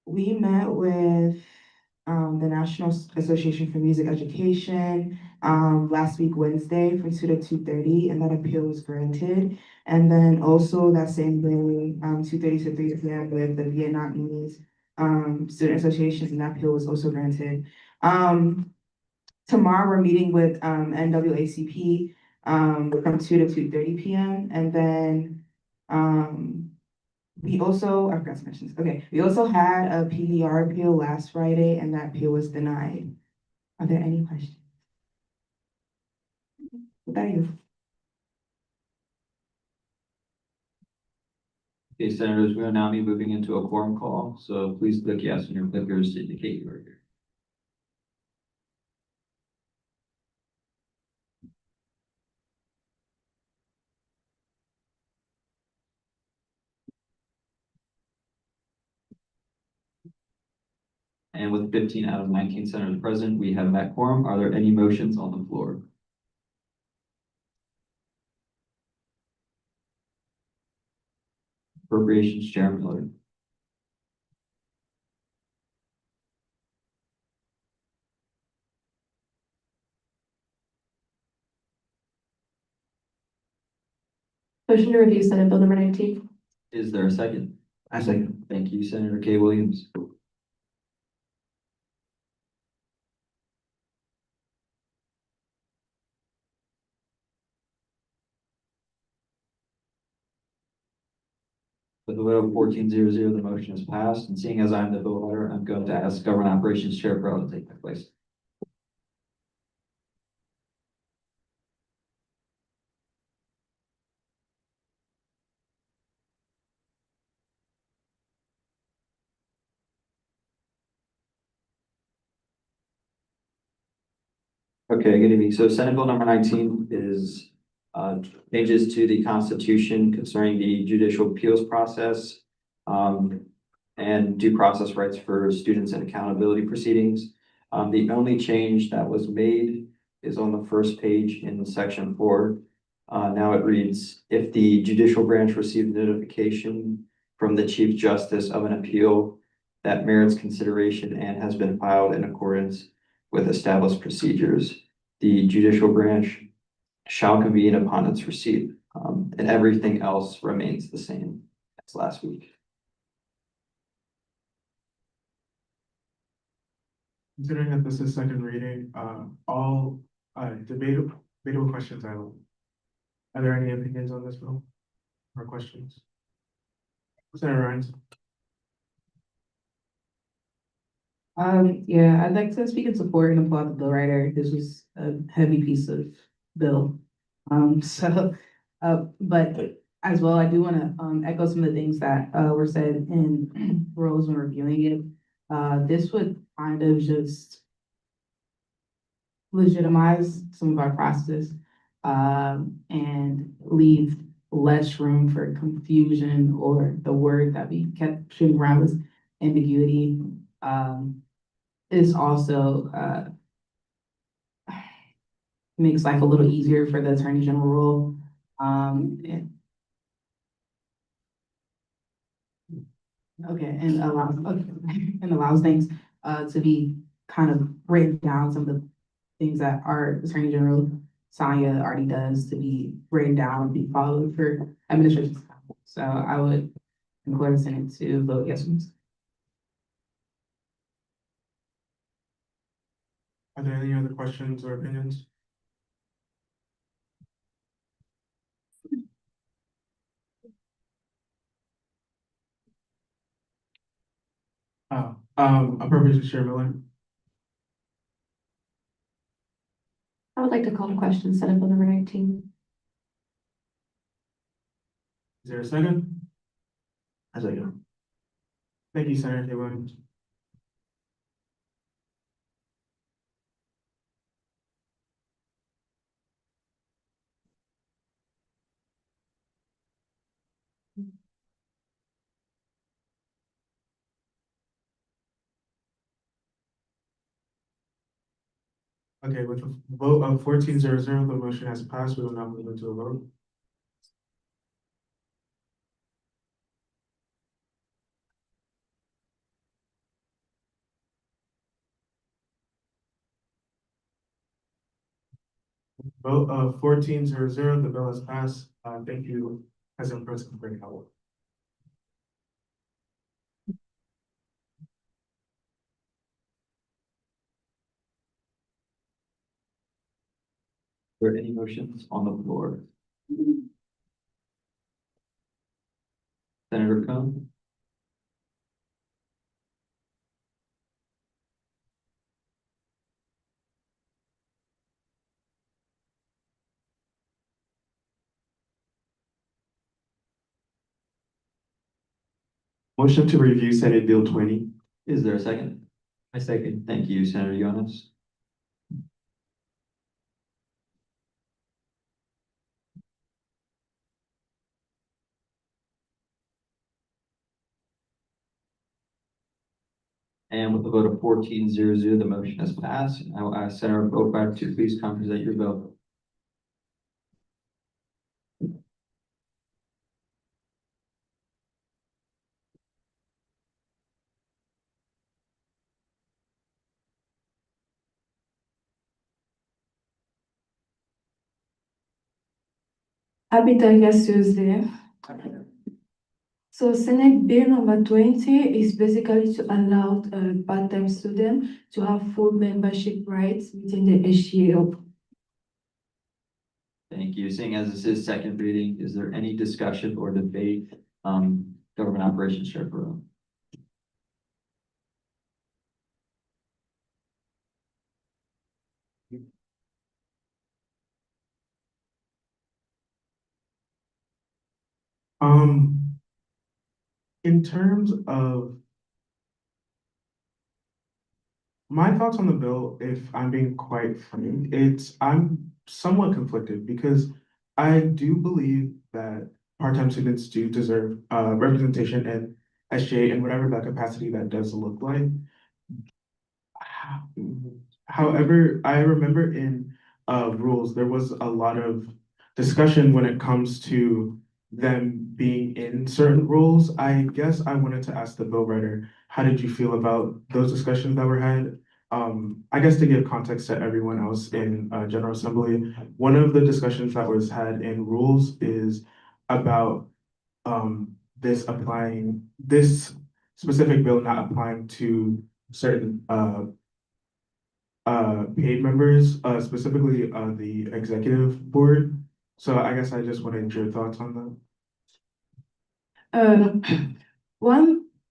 we met with the National Association for Music Education last week, Wednesday, from 2 to 2:30, and that appeal was granted. And then also that same day, 2:30 to 3 p.m. with the Vietnamese Student Associations, and that appeal was also granted. Tomorrow, we're meeting with NAACP from 2 to 2:30 p.m. And then we also, I forgot to mention this. Okay, we also had a PDR appeal last Friday, and that appeal was denied. Are there any questions? What about you? Okay, senators, we will now be moving into a quorum call, so please click yes on your clickers to indicate you are here. And with 15 out of 19 senators present, we have met quorum. Are there any motions on the floor? Appropriations Chair Miller. Motion to review Senate Bill number 19. Is there a second? I second. Thank you, Senator Kay Williams. With a vote of 14-0-0, the motion is passed, and seeing as I'm the bill writer, I'm going to ask Government Operations Chair Pro to take my place. Okay, good evening. So Senate Bill number 19 is changes to the Constitution concerning the judicial appeals process and due process rights for students and accountability proceedings. The only change that was made is on the first page in section 4. Now it reads, if the judicial branch received notification from the Chief Justice of an appeal that merits consideration and has been filed in accordance with established procedures, the judicial branch shall convene upon its receipt, and everything else remains the same as last week. Considering that this is second reading, all debatable questions I will. Are there any opinions on this bill or questions? Senator Ryan. Yeah, I'd like to speak in support and applaud the bill writer. This was a heavy piece of bill. But as well, I do want to echo some of the things that were said in Rose when reviewing it. This would kind of just legitimize some of our processes, and leave less room for confusion, or the word that we kept shooting around was ambiguity, is also, makes life a little easier for the Attorney General role. Okay, and allows things to be kind of written down, some of the things that our Attorney General Sonia already does, to be written down and be followed for administration. So I would include the Senate to vote yes on this. Are there any other questions or opinions? Appropriate Chair Miller. I would like to call the question, Senate Bill number 19. Is there a second? I second. Thank you, Senator Kay Williams. Okay, with a vote of 14-0-0, the motion has passed. We will now move into a vote. Vote of 14-0-0, the bill has passed. Thank you, President Pro Tem Greg Howard. Are there any motions on the floor? Senator Cohn? Motion to review Senate Bill 20. Is there a second? I second. Thank you, Senator Yonas. And with a vote of 14-0-0, the motion has passed. I will ask Senator Bogart to please come present your bill. Happy Tuesday. So Senate Bill number 20 is basically to allow part-time students to have full membership rights within the HGO. Thank you. Seeing as this is second reading, is there any discussion or debate? Government Operations Chair Perot. In terms of my thoughts on the bill, if I'm being quite frank, I'm somewhat conflicted, because I do believe that part-time students do deserve representation in SGA in whatever that capacity that does look like. However, I remember in rules, there was a lot of discussion when it comes to them being in certain roles. I guess I wanted to ask the bill writer, how did you feel about those discussions that were had? I guess to give context to everyone else in General Assembly, one of the discussions that was had in rules is about this specific bill not applying to certain paid members, specifically the executive board. So I guess I just wanted your thoughts on that.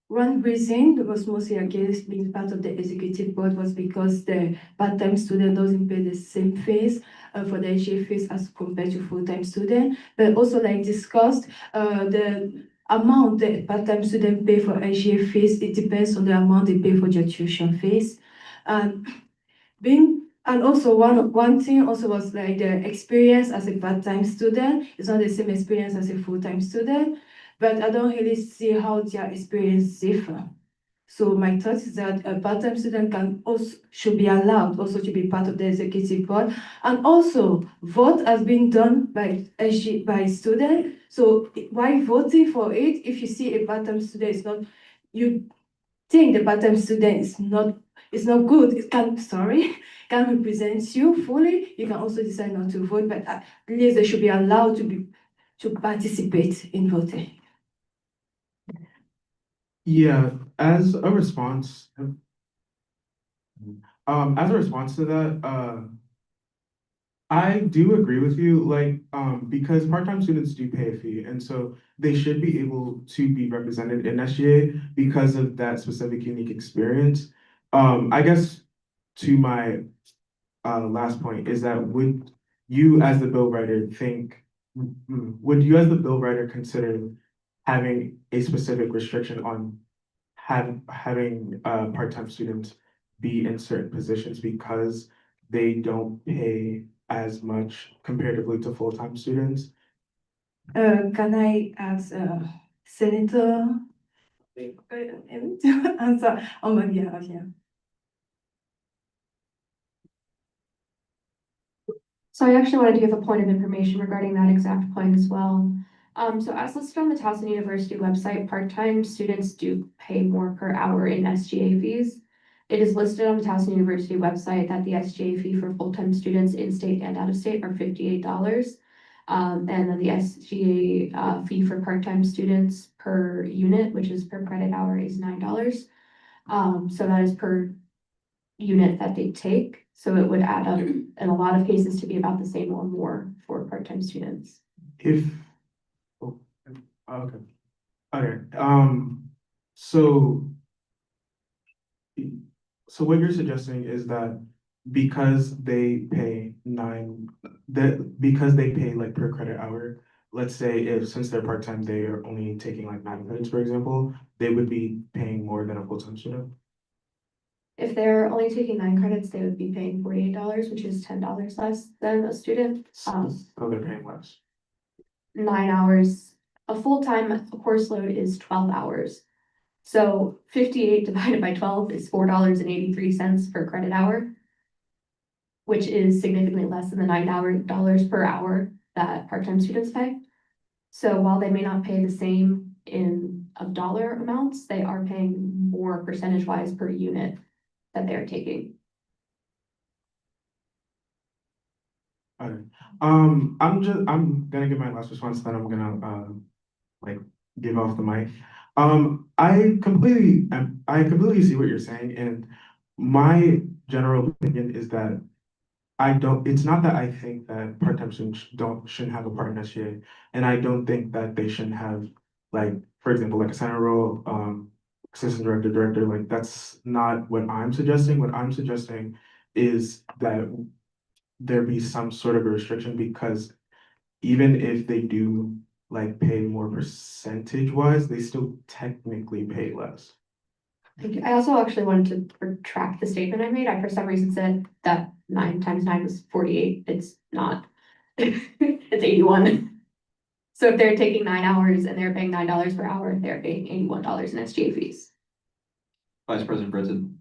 One reason that was mostly against being part of the executive board was because the part-time student doesn't pay the same fees for the HGA fees as compared to full-time student. But also, like discussed, the amount that part-time student pay for HGA fees, it depends on the amount they pay for their tuition fees. Being And also one thing also was like the experience as a part-time student is not the same experience as a full-time student, but I don't really see how their experience differ. So my thought is that a part-time student can also should be allowed also to be part of the executive board. And also vote has been done by SG by student. So why voting for it if you see a part-time student is not you think the part-time student is not good, it can can represent you fully, you can also decide not to vote, but at least they should be allowed to participate in voting. Yeah, as a response, to that, I do agree with you, like, because part-time students do pay a fee, and so they should be able to be represented in SGA because of that specific unique experience. I guess to my last point is that you as the bill writer would you as the bill writer consider having a specific restriction on having part-time students be in certain positions because they don't pay as much comparatively to full-time students? Can I ask Senator to answer on my behalf? Yeah. So I actually wanted to give a point of information regarding that exact point as well. So as listed on the Towson University website, part-time students do pay more per hour in SGA fees. It is listed on the Towson University website that the SGA fee for full-time students in-state and out-of-state are $58. And then the SGA fee for part-time students per unit, which is per credit hour, is $9. So that is per unit that they take. So it would add up in a lot of cases to be about the same or more for part-time students. Okay. Okay, so what you're suggesting is that because they pay because they pay like per credit hour, let's say if since they're part-time, they are only taking like 9 credits, for example, they would be paying more than a full-time student? If they're only taking 9 credits, they would be paying $48, which is $10 less than a student. So they're paying less. 9 hours, a full-time course load is 12 hours. So 58 divided by 12 is $4.83 per credit hour, which is significantly less than the $9 per hour that part-time students pay. So while they may not pay the same in of dollar amounts, they are paying more percentage-wise per unit that they're taking. Okay. I'm gonna give my last response, then I'm gonna like give off the mic. I completely see what you're saying, and my general opinion is that it's not that I think that part-time students shouldn't have a part in SGA, and I don't think that they shouldn't have, like, for example, like a center role, assistant director, like that's not what I'm suggesting. What I'm suggesting is that there be some sort of a restriction, because even if they do like pay more percentage wise, they still technically pay less. Thank you. I also actually wanted to retract the statement I made. I for some reason said that 9 times 9 was 48. It's not. It's 81. So if they're taking 9 hours and they're paying $9 per hour, they're paying $81 in SGA fees. Vice President Britton.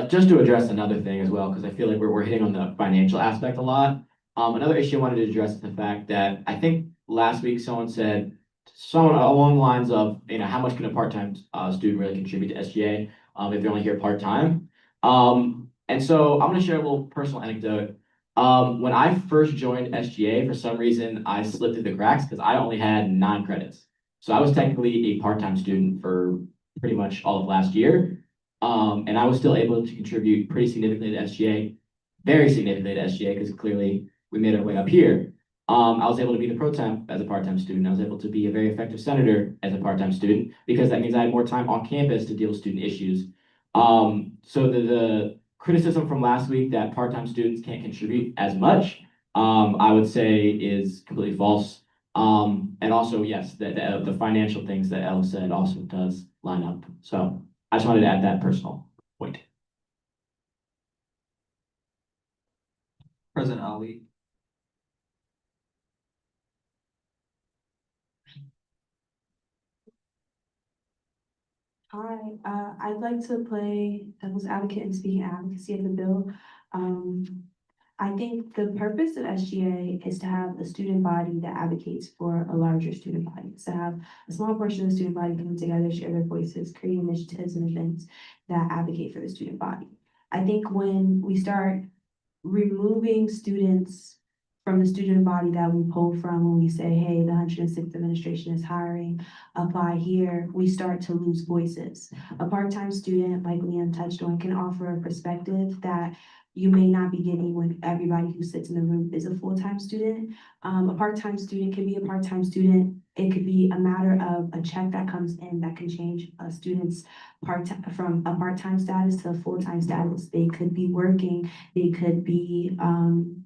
Just to address another thing as well, because I feel like we're hitting on the financial aspect a lot. Another issue I wanted to address is the fact that I think last week someone said someone along the lines of, how much can a part-time student really contribute to SGA if they're only here part-time? And so I'm going to share a little personal anecdote. When I first joined SGA, for some reason, I slipped through the cracks because I only had 9 credits. So I was technically a part-time student for pretty much all of last year. And I was still able to contribute pretty significantly to SGA, very significantly to SGA, because clearly we made our way up here. I was able to be the pro temp as a part-time student. I was able to be a very effective senator as a part-time student, because that means I had more time on campus to deal with student issues. So the criticism from last week that part-time students can't contribute as much, I would say is completely false. And also, yes, the financial things that Elle said also does line up. So I just wanted to add that personal point. President Ali. Hi, I'd like to play devil's advocate and speaking advocacy of the bill. I think the purpose of SGA is to have a student body that advocates for a larger student body. It's to have a small portion of the student body come together, share their voices, create initiatives and events that advocate for the student body. I think when we start removing students from the student body that we pull from when we say, hey, the 106th administration is hiring, apply here, we start to lose voices. A part-time student, like Liam touched on, can offer a perspective that you may not be getting when everybody who sits in the room is a full-time student. A part-time student can be a part-time student. It could be a matter of a check that comes in that can change a student's from a part-time status to a full-time status. They could be working, they could be,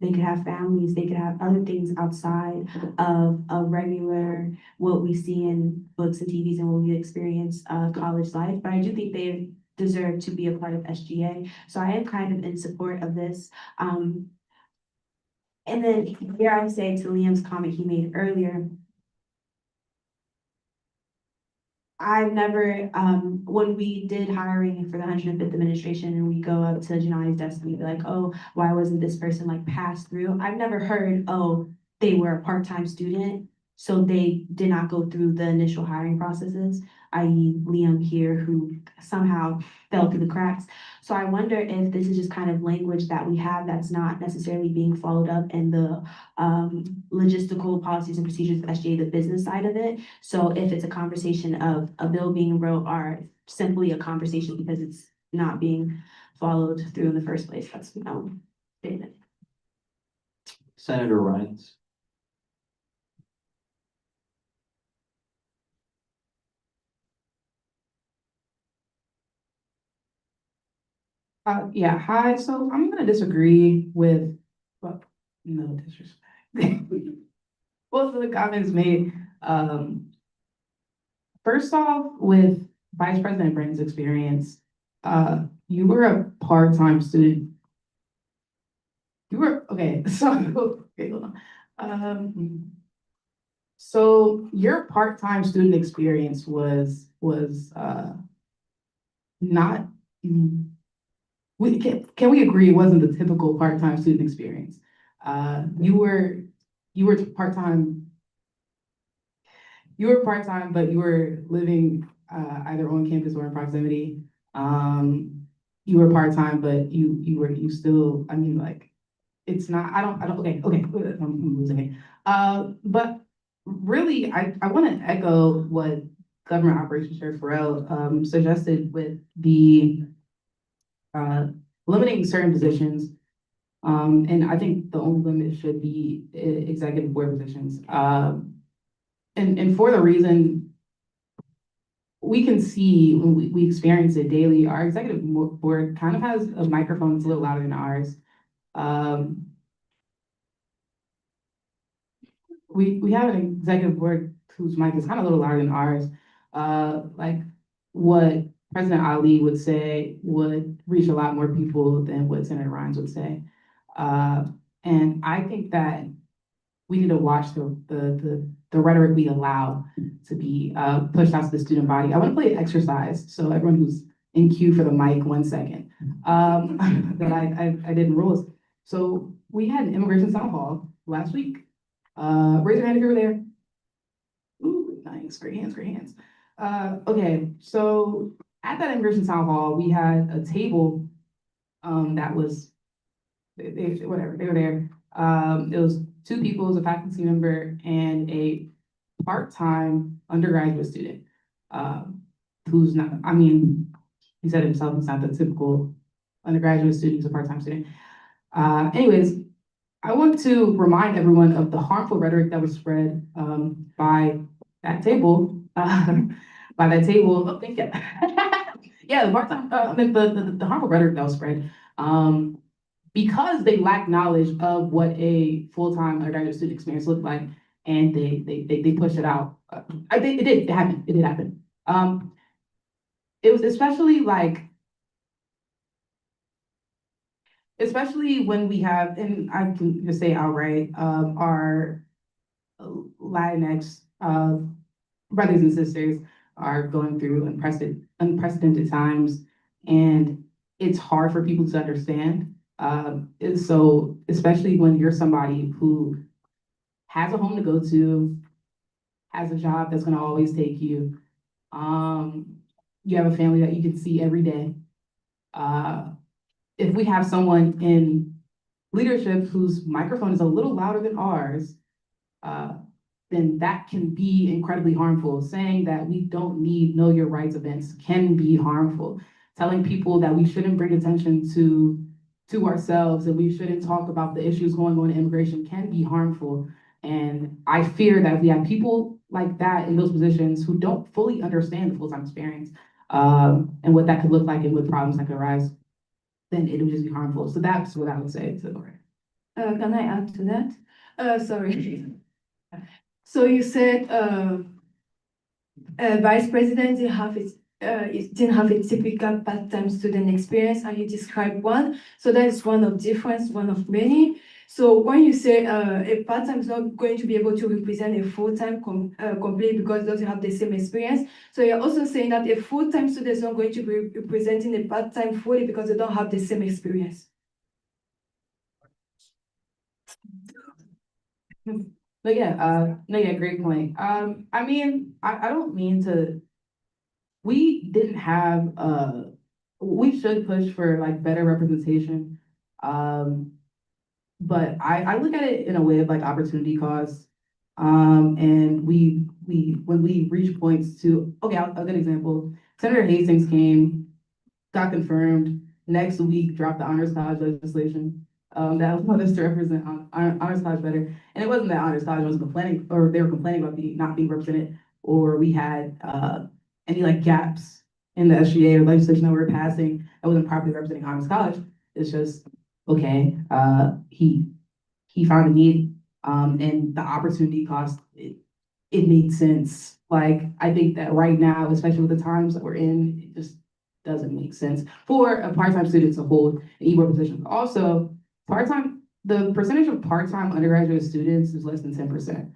they could have families, they could have other things outside of a regular, what we see in books and TVs and what we experience college life. But I do think they deserve to be a part of SGA. So I am kind of in support of this. And then here I say to Liam's comment he made earlier, I've never, when we did hiring for the 105th administration and we go up to Janani's desk and we'd be like, oh, why wasn't this person like passed through? I've never heard, oh, they were a part-time student, so they did not go through the initial hiring processes, i.e. Liam here, who somehow fell through the cracks. So I wonder if this is just kind of language that we have that's not necessarily being followed up in the logistical policies and procedures of SGA, the business side of it. So if it's a conversation of a bill being wrote or simply a conversation because it's not being followed through in the first place, that's my own statement. Senator Rhines. Yeah, hi, so I'm gonna disagree with, well, no disrespect. Both of the comments made, first off, with Vice President Brandon's experience, you were a part-time student. You were, okay, so, okay, hold on. So your part-time student experience was, not, can we agree it wasn't the typical part-time student experience? You were part-time, but you were living either on campus or in proximity. You were part-time, but you still, I mean, like, it's not, okay, I'm losing it. But really, I want to echo what Government Operations Chair Farrell suggested with the limiting certain positions. And I think the only limit should be executive board positions. And for the reason we can see when we experience it daily, our executive board kind of has a microphone that's a little louder than ours. We have an executive board whose mic is kind of a little louder than ours. Like what President Ali would say would reach a lot more people than what Senator Rhines would say. And I think that we need to watch the rhetoric we allow to be pushed out to the student body. I want to play an exercise. So everyone who's in queue for the mic, 1 second, that I did in rules. So we had an immigration town hall last week. Raise your hand if you were there. Ooh, nice, great hands, great hands. Okay, so at that immigration town hall, we had a table that was, whatever, they were there. It was 2 people, it was a faculty member and a part-time undergraduate student who's not, I mean, he said himself, he's not the typical undergraduate student, he's a part-time student. Anyways, I want to remind everyone of the harmful rhetoric that was spread by that table. Oh, thank you. Yeah, the part-time, the harmful rhetoric that was spread because they lack knowledge of what a full-time undergraduate student experience looked like, and they pushed it out. It did happen. It was especially like, especially when we have, and I can just say outright, our Latinx, brothers and sisters are going through unprecedented times, and it's hard for people to understand. And so especially when you're somebody who has a home to go to, has a job that's gonna always take you, you have a family that you can see every day. If we have someone in leadership whose microphone is a little louder than ours, then that can be incredibly harmful. Saying that we don't need Know Your Rights events can be harmful. Telling people that we shouldn't bring attention to ourselves and we shouldn't talk about the issues going on in immigration can be harmful. And I fear that if we have people like that in those positions who don't fully understand the full-time experience, and what that could look like and what problems that could arise, then it would just be harmful. So that's what I would say to Lori. Can I add to that? Sorry. So you said, Vice President didn't have a typical part-time student experience, and you described one. So that is one of difference, one of many. So when you say a part-time is not going to be able to represent a full-time completely because it doesn't have the same experience, so you're also saying that a full-time student is not going to be representing a part-time fully because they don't have the same experience. But yeah, no, yeah, great point. I mean, I don't mean to, we didn't have, we should push for like better representation. But I look at it in a way of like opportunity costs. And when we reach points to, okay, a good example, Senator Hastings came, got confirmed, next week dropped the Honors College legislation. That allowed us to represent Honors College better. And it wasn't that Honors College was complaining, or they were complaining about not being represented, or we had any like gaps in the SGA or legislation that we were passing that wasn't properly representing Honors College. It's just, okay, he found a need, and the opportunity cost, it made sense. Like, I think that right now, especially with the times that we're in, it just doesn't make sense for a part-time student to hold an e-board position. Also, the percentage of part-time undergraduate students is less than 10%.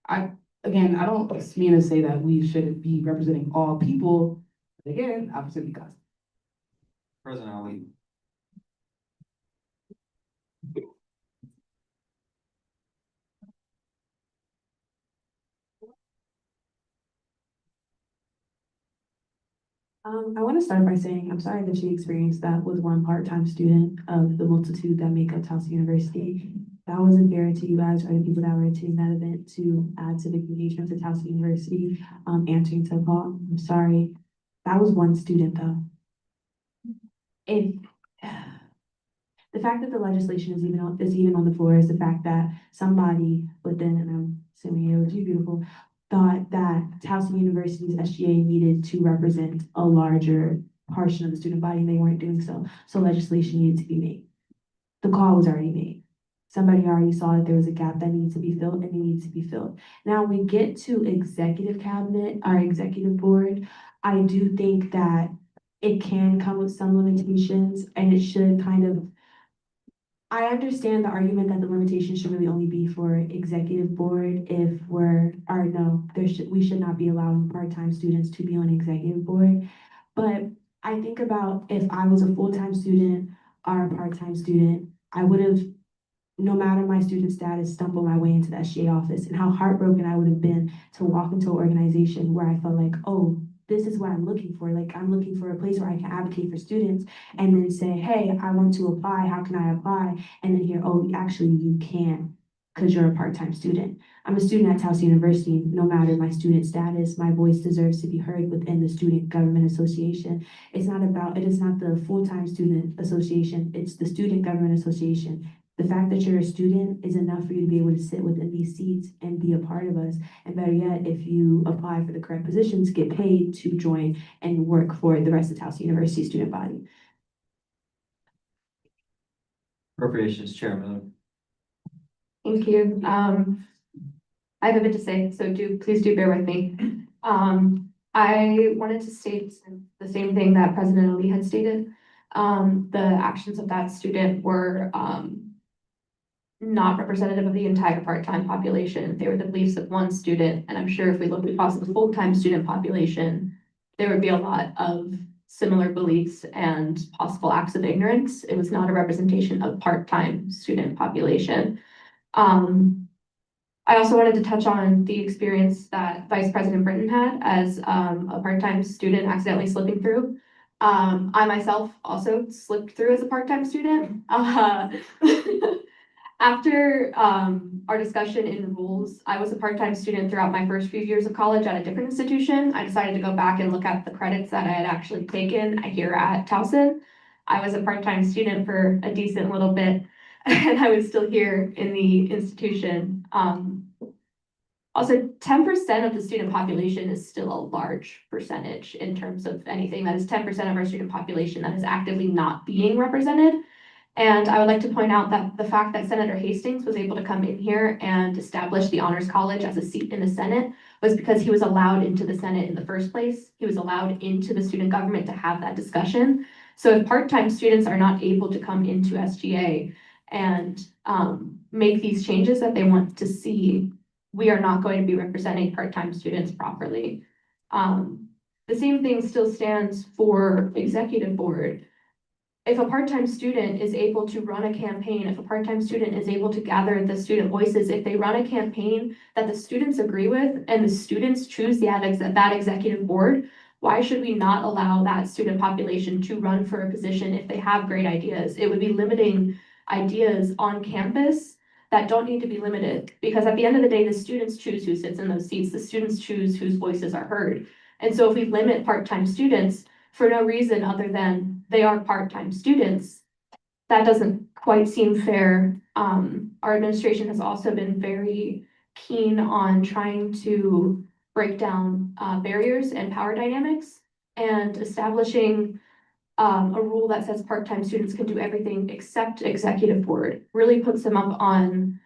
I don't mean to say that we shouldn't be representing all people, but again, opportunity cost. President Ali. I want to start by saying I'm sorry that she experienced that with one part-time student of the multitude that make up Towson University. That wasn't fair to you guys or the people that were attending that event to add civic engagement to Towson University, answering to the call. I'm sorry. That was one student though. If the fact that the legislation is even on the floor is the fact that somebody within, and I'm assuming it was you, beautiful, thought that Towson University's SGA needed to represent a larger portion of the student body, and they weren't doing so. So legislation needed to be made. The call was already made. Somebody already saw that there was a gap that needed to be filled, and it needs to be filled. Now we get to executive cabinet, our executive board. I do think that it can come with some limitations, and it should kind of, I understand the argument that the limitation should really only be for executive board if we should not be allowing part-time students to be on executive board. But I think about if I was a full-time student or a part-time student, I would have, no matter my student status, stumbled my way into the SGA office, and how heartbroken I would have been to walk into an organization where I felt like, oh, this is what I'm looking for. Like, I'm looking for a place where I can advocate for students, and then say, hey, I want to apply. How can I apply? And then hear, oh, actually you can, because you're a part-time student. I'm a student at Towson University. No matter my student status, my voice deserves to be heard within the Student Government Association. It is not the full-time student association. It's the Student Government Association. The fact that you're a student is enough for you to be able to sit within these seats and be a part of us. And better yet, if you apply for the correct positions, get paid to join and work for the rest of Towson University student body. Appropriations Chair Miller. Thank you. I have a bit to say, so please do bear with me. I wanted to state the same thing that President Ali had stated. The actions of that student were, not representative of the entire part-time population. They were the beliefs of one student, and I'm sure if we looked across the full-time student population, there would be a lot of similar beliefs and possible acts of ignorance. It was not a representation of part-time student population. I also wanted to touch on the experience that Vice President Britton had as a part-time student accidentally slipping through. I myself also slipped through as a part-time student. After our discussion in rules, I was a part-time student throughout my first few years of college at a different institution. I decided to go back and look at the credits that I had actually taken here at Towson. I was a part-time student for a decent little bit, and I was still here in the institution. Also, 10% of the student population is still a large percentage in terms of anything. That is 10% of our student population that is actively not being represented. And I would like to point out that the fact that Senator Hastings was able to come in here and establish the Honors College as a seat in the Senate was because he was allowed into the Senate in the first place. He was allowed into the student government to have that discussion. So if part-time students are not able to come into SGA and make these changes that they want to see, we are not going to be representing part-time students properly. The same thing still stands for executive board. If a part-time student is able to run a campaign, if a part-time student is able to gather the student voices, if they run a campaign that the students agree with and the students choose that executive board, why should we not allow that student population to run for a position if they have great ideas? It would be limiting ideas on campus that don't need to be limited, because at the end of the day, the students choose who sits in those seats. The students choose whose voices are heard. And so if we limit part-time students for no reason other than they are part-time students, that doesn't quite seem fair. Our administration has also been very keen on trying to break down barriers and power dynamics, and establishing a rule that says part-time students can do everything except executive board really puts them up on,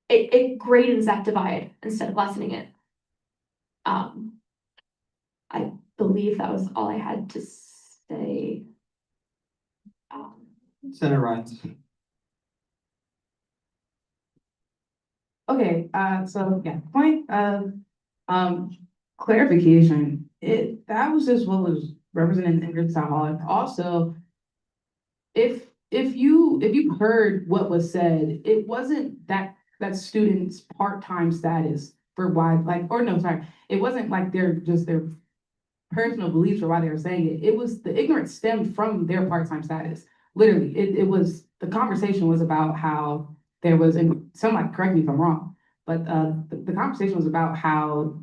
it greatens that divide instead of lessening it. I believe that was all I had to say. Senator Rhines. Okay, so yeah, point of clarification, that was just what was represented in your town hall. And also, if you heard what was said, it wasn't that student's part-time status for why, like, or no, sorry, it wasn't like their personal beliefs or why they were saying it. It was the ignorance stemmed from their part-time status. Literally, it was, the conversation was about how there was, and somebody correct me if I'm wrong, but the conversation was about how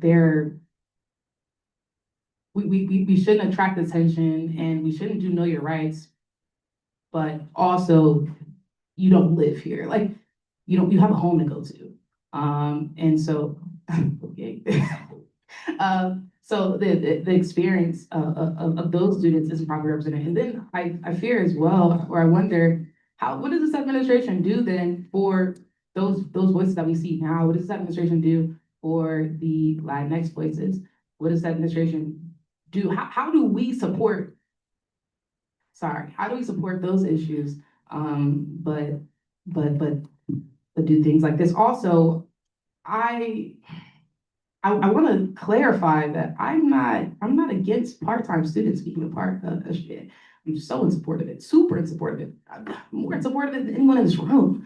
we shouldn't attract attention and we shouldn't do know your rights, but also you don't live here. Like, you have a home to go to. And so, okay. So the experience of those students isn't properly represented. And then I fear as well, or I wonder, what does this administration do then for those voices that we see now? What does this administration do for the Latinx voices? What does that administration do? How do we support, how do we support those issues? But do things like this. Also, I want to clarify that I'm not against part-time students being a part of SGA. I'm so in support of it, super in support of it. I'm more in support of it than anyone in this room.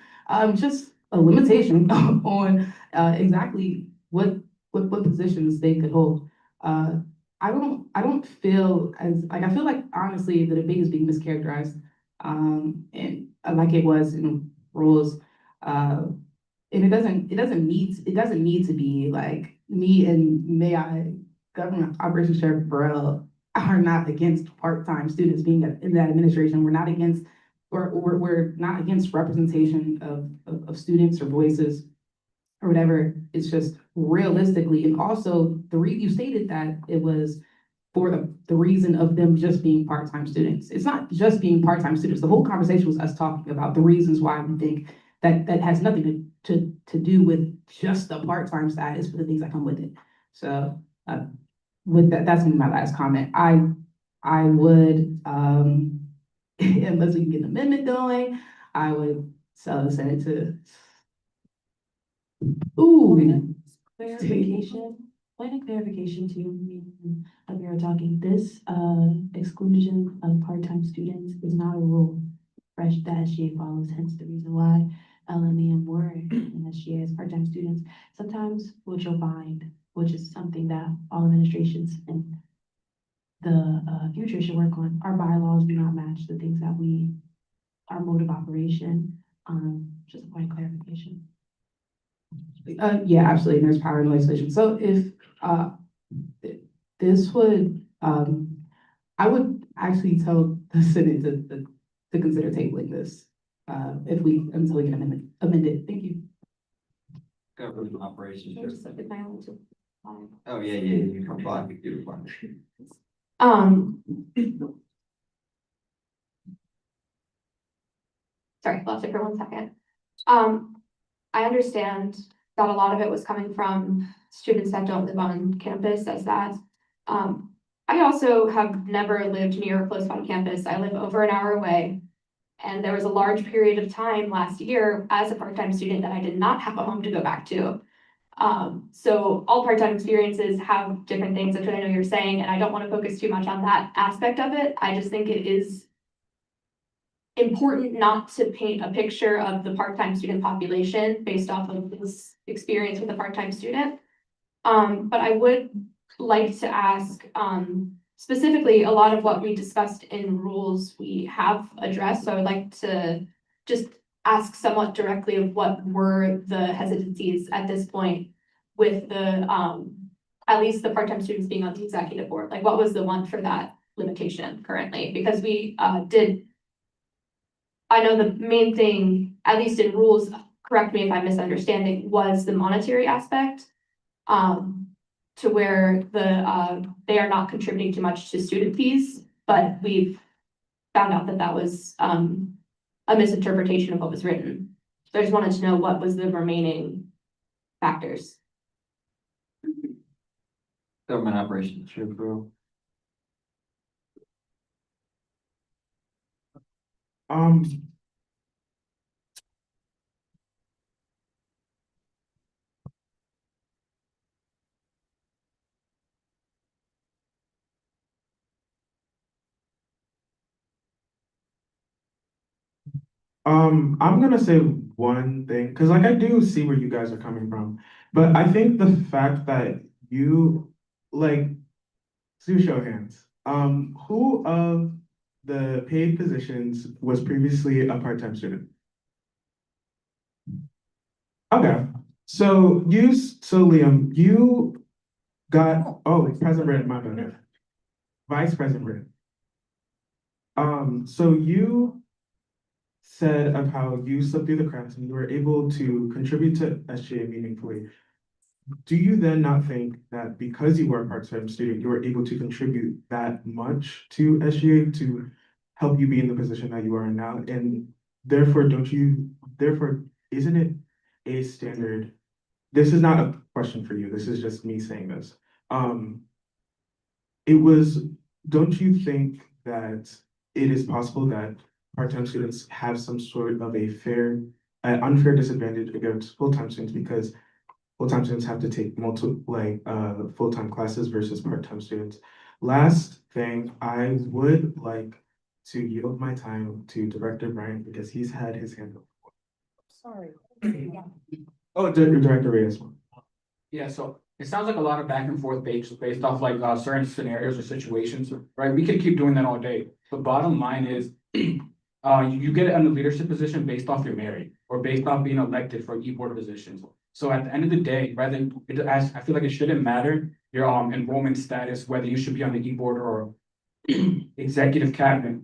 Just a limitation on exactly what positions they could hold. I don't feel as, like, I feel like honestly the debate is being mischaracterized, and like it was in rules. And it doesn't need to be like me and Government Operations Sheriff Burrell are not against part-time students being in that administration. We're not against, we're not against representation of students or voices or whatever. It's just realistically, and also you stated that it was for the reason of them just being part-time students. It's not just being part-time students. The whole conversation was us talking about the reasons why we think that has nothing to do with just the part-time status, but the things that come with it. So with that, that's gonna be my last comment. I I would, unless we can get an amendment going, I would send it to. Ooh. Clarification, point of clarification too, like we were talking, this exclusion of part-time students is not a rule. Fresh, the SGA follows, hence the reason why LME were in SGA as part-time students. Sometimes what you'll find, which is something that all administrations in the future should work on, our bylaws do not match the things that our mode of operation, just a point of clarification. Yeah, absolutely, and there's power in legislation, so if, this would, I would actually tell the Senate to consider tabling this, until we can amend it, thank you. Government operations. I just looked at my own too. Oh, yeah, you can apply, you can apply. Sorry, lost it for 1 second. I understand that a lot of it was coming from students that don't live on campus as that. I also have never lived near or close by campus. I live over an hour away. And there was a large period of time last year as a part-time student that I did not have a home to go back to. So all part-time experiences have different things, that's what I know you're saying, and I don't want to focus too much on that aspect of it. I just think it is important not to paint a picture of the part-time student population based off of this experience with a part-time student. But I would like to ask, specifically, a lot of what we discussed in rules we have addressed, so I would like to just ask somewhat directly of what were the hesitancies at this point with the, at least the part-time students being on the executive board, like what was the one for that limitation currently? Because we, I know the main thing, at least in rules, correct me if I'm misunderstanding, was the monetary aspect. To where they are not contributing too much to student fees, but we've found out that that was, a misinterpretation of what was written. So I just wanted to know what was the remaining factors. Government operations, sure, bro. I'm gonna say one thing, because like I do see where you guys are coming from, but I think the fact that you, like, do show of hands, who of the paid positions was previously a part-time student? Okay, so Liam, you got, oh, President Brand, my bad. Vice President Brand. So you said of how you slipped through the cracks and you were able to contribute to SGA meaningfully. Do you then not think that because you were a part-time student, you were able to contribute that much to SGA to help you be in the position that you are in now? And therefore, isn't it a standard? This is not a question for you. This is just me saying this. Don't you think that it is possible that part-time students have some sort of unfair disadvantage against full-time students because full-time students have to take full-time classes versus part-time students? Last thing, I would like to yield my time to Director Bryant because he's had his hand up. Sorry. Oh, Director Reyes. Yeah, so it sounds like a lot of back and forth based off like certain scenarios or situations, right? We could keep doing that all day. The bottom line is, you get in a leadership position based off your merit or based off being elected for e-board positions. So at the end of the day, I feel like it shouldn't matter your enrollment status, whether you should be on the e-board or executive cabinet.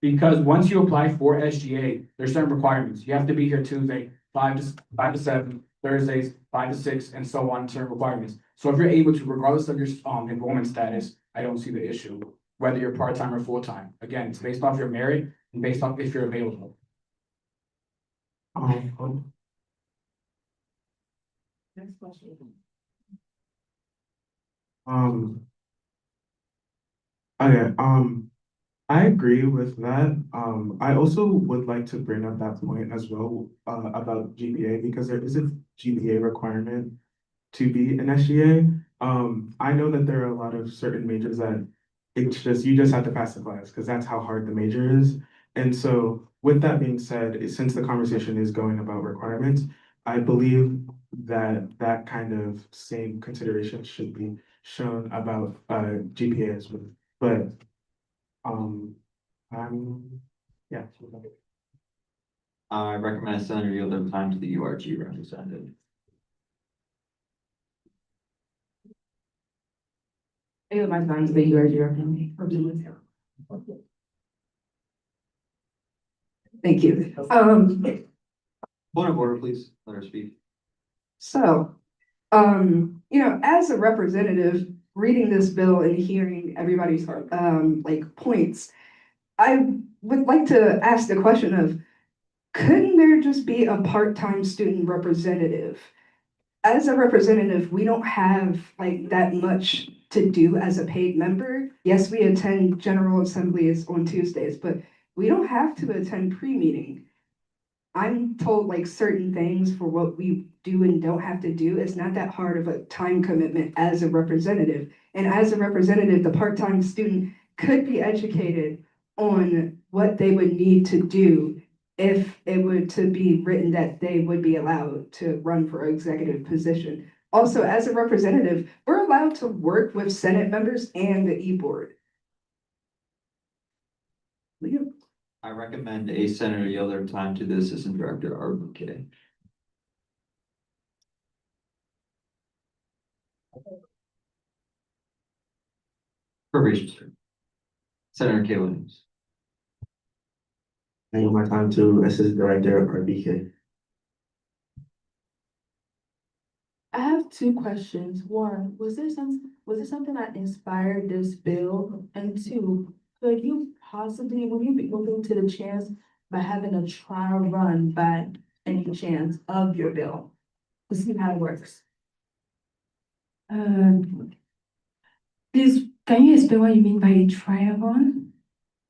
Because once you apply for SGA, there's certain requirements. You have to be here Tuesday, 5 to 7, Thursdays, 5 to 6, and so on, certain requirements. So if you're able to, regardless of your enrollment status, I don't see the issue, whether you're part-time or full-time. Again, it's based off your merit and based off if you're available. Next question. Okay, I agree with that. I also would like to bring up that point as well, about GPA, because there is a GPA requirement to be an SGA. I know that there are a lot of certain majors that it's just, you just have to pass the class, because that's how hard the major is. And so with that being said, since the conversation is going about requirements, I believe that that kind of same consideration should be shown about GPA as well. But yeah. I recommend Senator yield their time to the URG representative. I yield my time to the URG representative. Thank you. Point of order, please. Let her speak. So, as a representative, reading this bill and hearing everybody's, like, points, I would like to ask the question of, couldn't there just be a part-time student representative? As a representative, we don't have like that much to do as a paid member. Yes, we attend general assemblies on Tuesdays, but we don't have to attend pre-meeting. I'm told like certain things for what we do and don't have to do. It's not that hard of a time commitment as a representative. And as a representative, the part-time student could be educated on what they would need to do if it were to be written that they would be allowed to run for an executive position. Also, as a representative, we're allowed to work with Senate members and the e-board. I recommend a senator yield their time to the Assistant Director, Art Bouquet. Appropriations. Senator Kay Williams. I yield my time to Assistant Director RBK. I have two questions. One, was there something that inspired this bill? And two, would you be open to the chance by having a trial run by any chance of your bill? To see how it works. Please, can you explain what you mean by a trial run?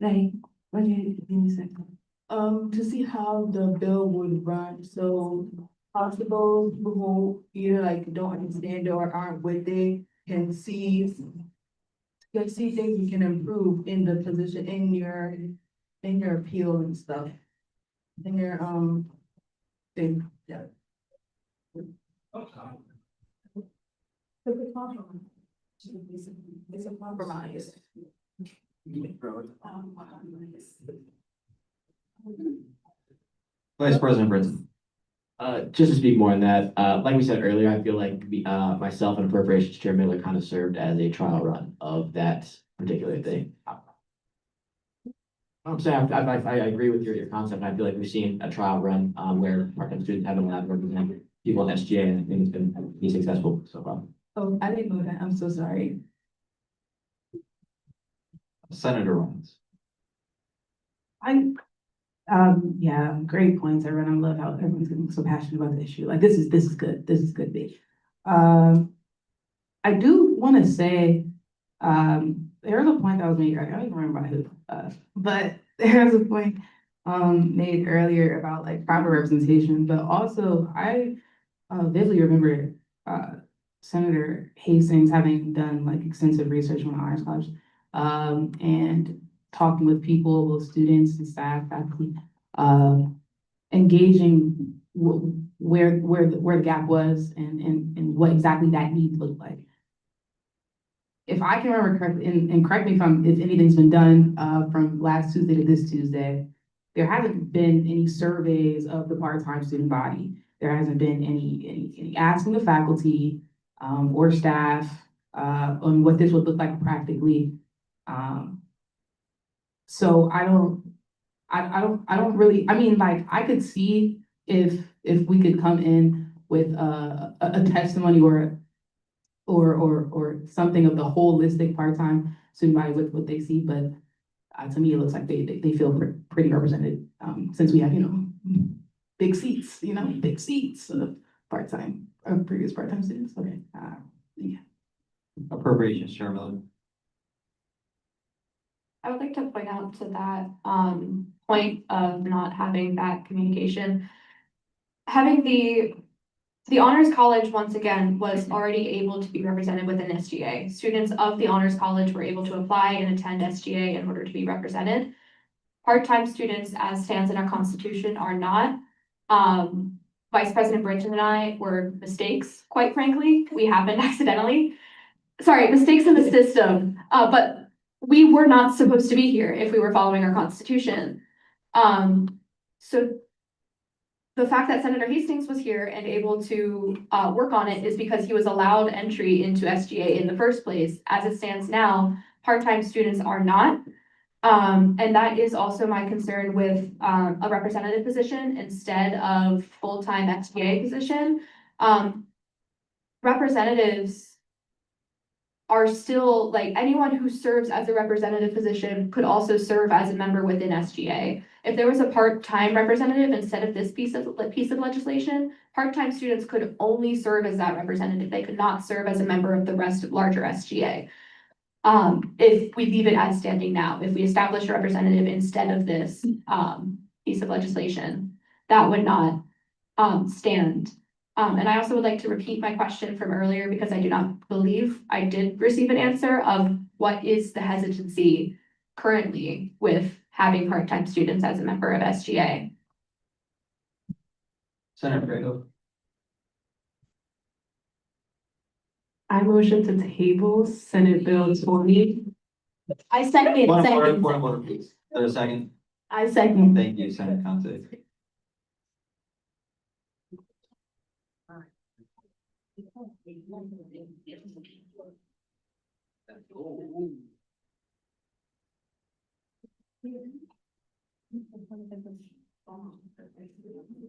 Like, what do you mean exactly? To see how the bill would run, so possible people who either like don't understand or aren't with it can see things you can improve in the position, in your appeal and stuff. In your thing, yeah. It's a compromise. Vice President Brinson. Just to speak more on that, like we said earlier, I feel like myself and Appropriations Chair Miller kind of served as a trial run of that particular thing. I'm saying, I agree with your concept. I feel like we've seen a trial run, where part-time students haven't allowed to represent people in SGA, and I think it's been successful so far. Oh, I didn't know that. I'm so sorry. Senator Rollins. Yeah, great points, everyone. I love how everyone's getting so passionate about the issue. Like, this is good. This is good, big. I do want to say, there was a point that was made earlier. I don't even remember who, but there was a point made earlier about like proper representation, but also I vividly remember Senator Hastings having done like extensive research on Honors College, and talking with people, both students and staff, faculty, engaging where the gap was and what exactly that need looked like. If I can remember correctly, and correct me if anything's been done from last Tuesday to this Tuesday, there hasn't been any surveys of the part-time student body. There hasn't been any asking the faculty or staff on what this would look like practically. So I don't really, I mean, like, I could see if we could come in with a testimony or something of the holistic part-time student body with what they see, but to me, it looks like they feel pretty represented, since we have, big seats of part-time, previous part-time students. Okay, yeah. Appropriations Chair Miller. I would like to point out to that, point of not having that communication. Having the Honors College, once again, was already able to be represented within SGA. Students of the Honors College were able to apply and attend SGA in order to be represented. Part-time students, as stands in our constitution, are not. Vice President Brinton and I were mistakes, quite frankly. We happened accidentally. Sorry, mistakes in the system, but we were not supposed to be here if we were following our constitution. So the fact that Senator Hastings was here and able to work on it is because he was allowed entry into SGA in the first place. As it stands now, part-time students are not. And that is also my concern with a representative position instead of full-time SGA position. Representatives are still, like, anyone who serves as a representative position could also serve as a member within SGA. If there was a part-time representative instead of this piece of legislation, part-time students could only serve as that representative. They could not serve as a member of the rest of larger SGA. If we leave it as standing now, if we establish a representative instead of this piece of legislation, that would not stand. And I also would like to repeat my question from earlier because I do not believe I did receive an answer of what is the hesitancy currently with having part-time students as a member of SGA. Senator Drago. I motion to table Senate Bill 20. I second. Point of order, please. Is there a second? I second. Thank you, Senator Conte.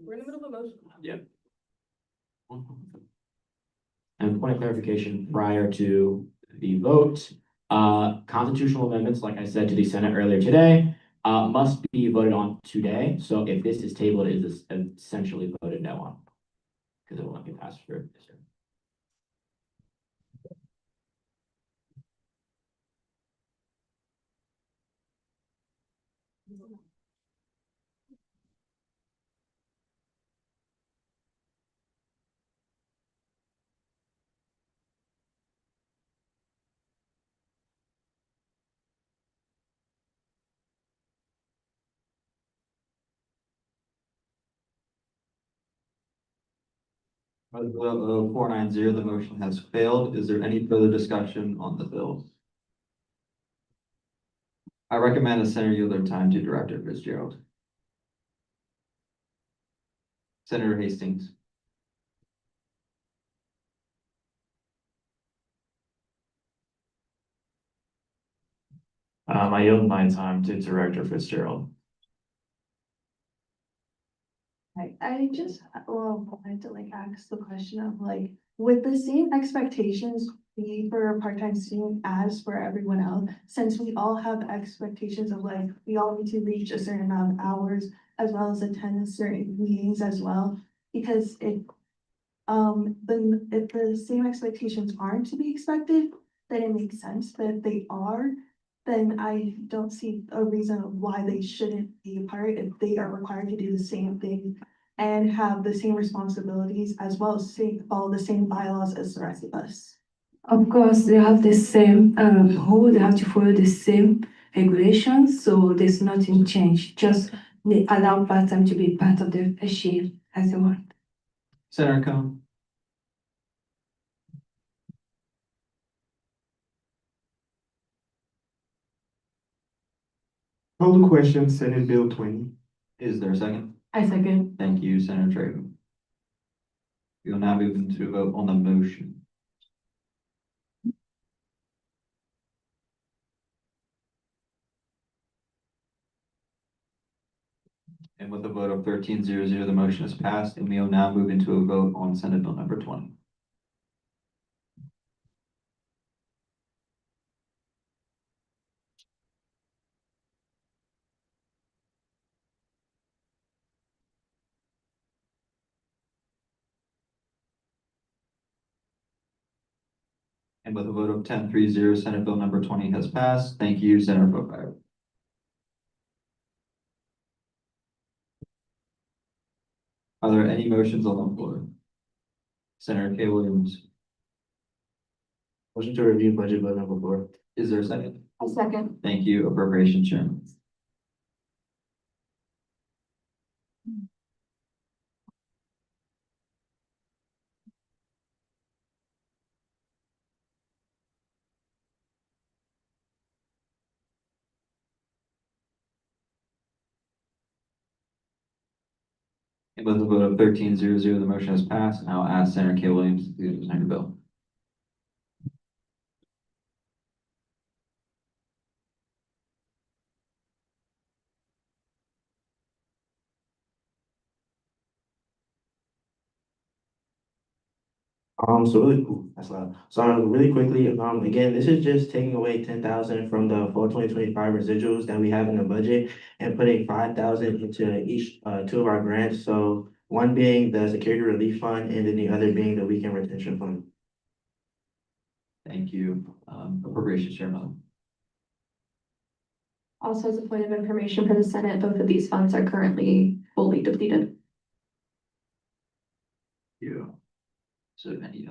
We're in the middle of a motion. Yep. And point of clarification prior to the vote, constitutional amendments, like I said to the Senate earlier today, must be voted on today. So if this is tabled, it is essentially voted no on. Because it will not get passed for this year. Vote 490, the motion has failed. Is there any further discussion on the bill? I recommend the Senator yield their time to Director Fitzgerald. Senator Hastings. I yield my time to Director Fitzgerald. I just, well, I had to like ask the question of like, would the same expectations be for a part-time student as for everyone else? Since we all have expectations of like, we all need to reach a certain amount of hours as well as attend certain meetings as well. Because then if the same expectations aren't to be expected, then it makes sense. But if they are, then I don't see a reason why they shouldn't be a part if they are required to do the same thing and have the same responsibilities as well as follow the same bylaws as the rest of us. Of course, they have the same rule, they have to follow the same regulations, so there's nothing changed. Just they allow part-time to be part of the SGA as they want. Senator Cohn. Call the question, Senate Bill 20. Is there a second? I second. Thank you, Senator Drago. We will now move into a vote on the motion. And with a vote of 13-0-0, the motion is passed, and we will now move into a vote on Senate Bill number 20. And with a vote of 10-3-0, Senate Bill number 20 has passed. Thank you, Senator Booker. Are there any motions on the floor? Senator Kay Williams, Motion to review budget bill number 4. is there a second? A second. Thank you. Appropriations Chairman. And with a vote of 13-0-0, the motion has passed, and I'll ask Senator Kay Williams to present your bill. So really cool, that's loud. So really quickly, again, this is just taking away 10,000 from the fall 2025 residuals that we have in the budget and putting 5,000 into each, 2 of our grants. So one being the security relief fund and then the other being the weekend retention fund. Thank you. Appropriations Chairman. Also, as a point of information for the Senate, both of these funds are currently fully depleted. You. So any,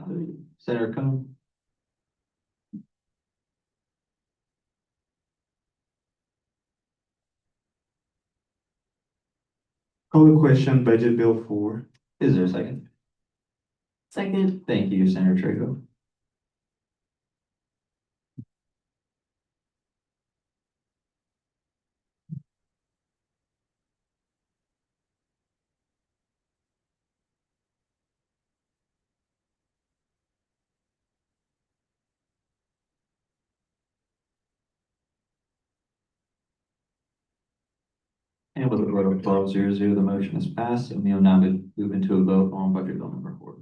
Senator Cohn? Call the question, budget bill 4. Is there a second? Second. Thank you, Senator Trejo. And with a vote of 12-0-0, the motion is passed, and we will now move into a vote on budget bill number 4.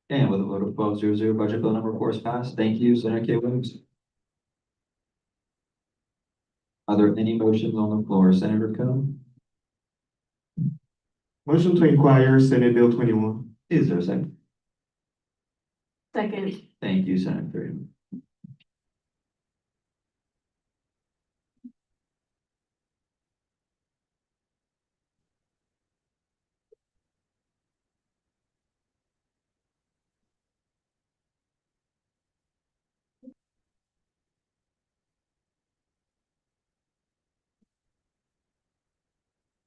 And with a vote of 12-0-0, budget bill number 4 is passed. Thank you, Senator Kay Williams. Are there any motions on the floor? Senator Cohn? Motion to inquire Senate Bill 21. Is there a second? Second. Thank you, Senator Freeman.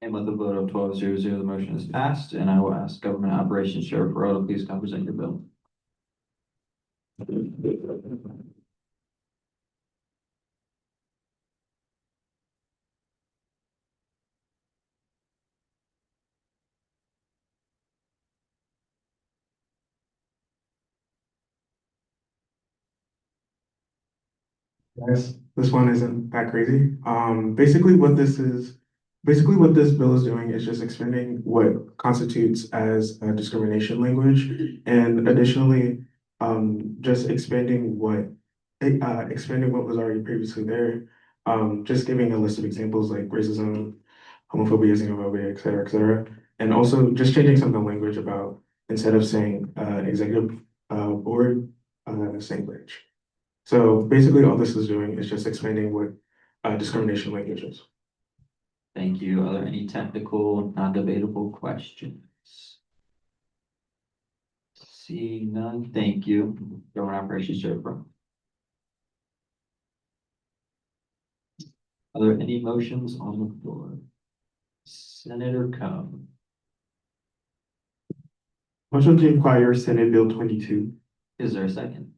And with a vote of 12-0-0, the motion is passed, and I will ask Government Operations Sheriff Farrell to please come present your bill. Yes, this one isn't that crazy. Basically what this bill is doing is just expanding what constitutes as a discrimination language. And additionally, just expanding what was already previously there. Just giving a list of examples like racism, homophobia, xenophobia, et cetera, et cetera. And also just changing some of the language about, instead of saying, executive, board, saying branch. So basically, all this is doing is just expanding what discrimination language is. Thank you. Are there any technical, non-debatable questions? Seeing none, thank you. Government Operations Sheriff Farrell. Are there any motions on the floor? Senator Cohn. Motion to inquire Senate Bill 22. Is there a second?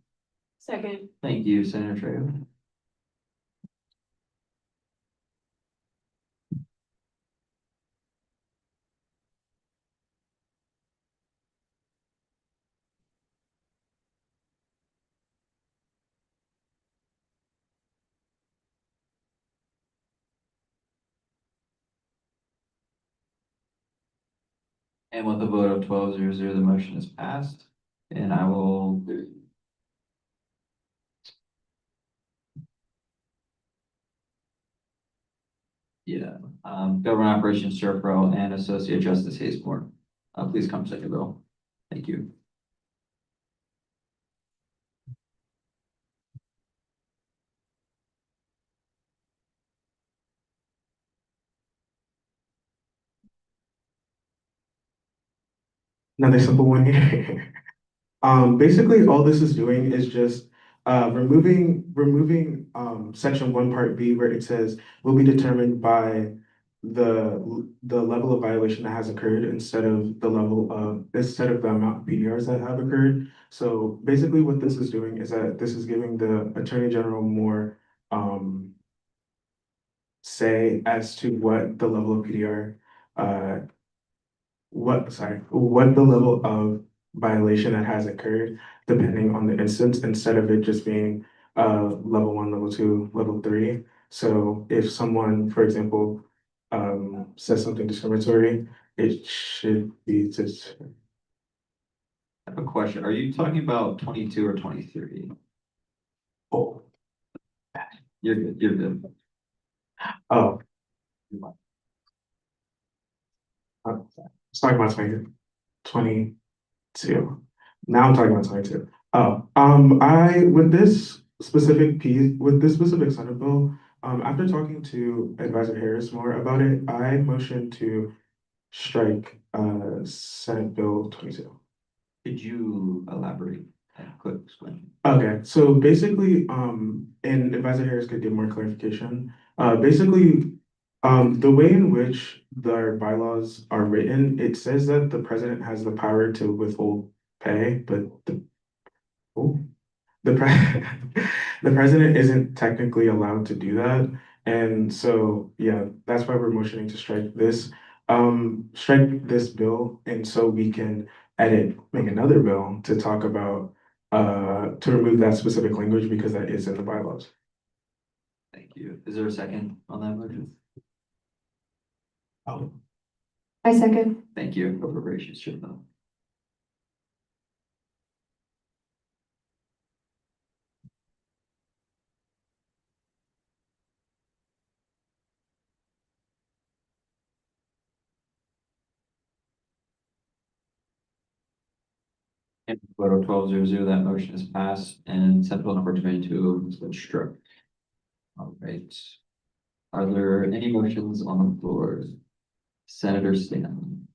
Second. Thank you, Senator Trejo. And with a vote of 12-0-0, the motion is passed, and I will. Yeah, Government Operations Sheriff Farrell and Associate Justice Hayesmore, please come second bill. Thank you. Another simple one here. Basically, all this is doing is just removing section one, part B, where it says will be determined by the level of violation that has occurred instead of the amount of PDRs that have occurred. So basically, what this is doing is that this is giving the Attorney General more say as to what the level of PDR what the level of violation that has occurred, depending on the instance, instead of it just being level one, level two, level three. So if someone, for example, says something discriminatory, it should be just. I have a question. Are you talking about 22 or 23? Oh, You're good, you're good. oh. I was talking about 22. Now I'm talking about 22. With this specific Senate bill, after talking to Advisor Harris more about it, I motioned to strike, Senate Bill 22. Could you elaborate? Quick explain. Okay, so basically, and Advisor Harris could give more clarification. Basically, the way in which their bylaws are written, it says that the president has the power to withhold pay, but oh, the pre the president isn't technically allowed to do that. And so, yeah, that's why we're motioning to strike this bill, and so we can make another bill to talk about, to remove that specific language because that is in the bylaws. Thank you. Is there a second on that motion? Oh, I second. Thank you. Appropriations should know. And vote of 12-0, that motion is passed, and Senate Bill number 22 has been struck. All right. Are there any motions on the floor? Senator Stan.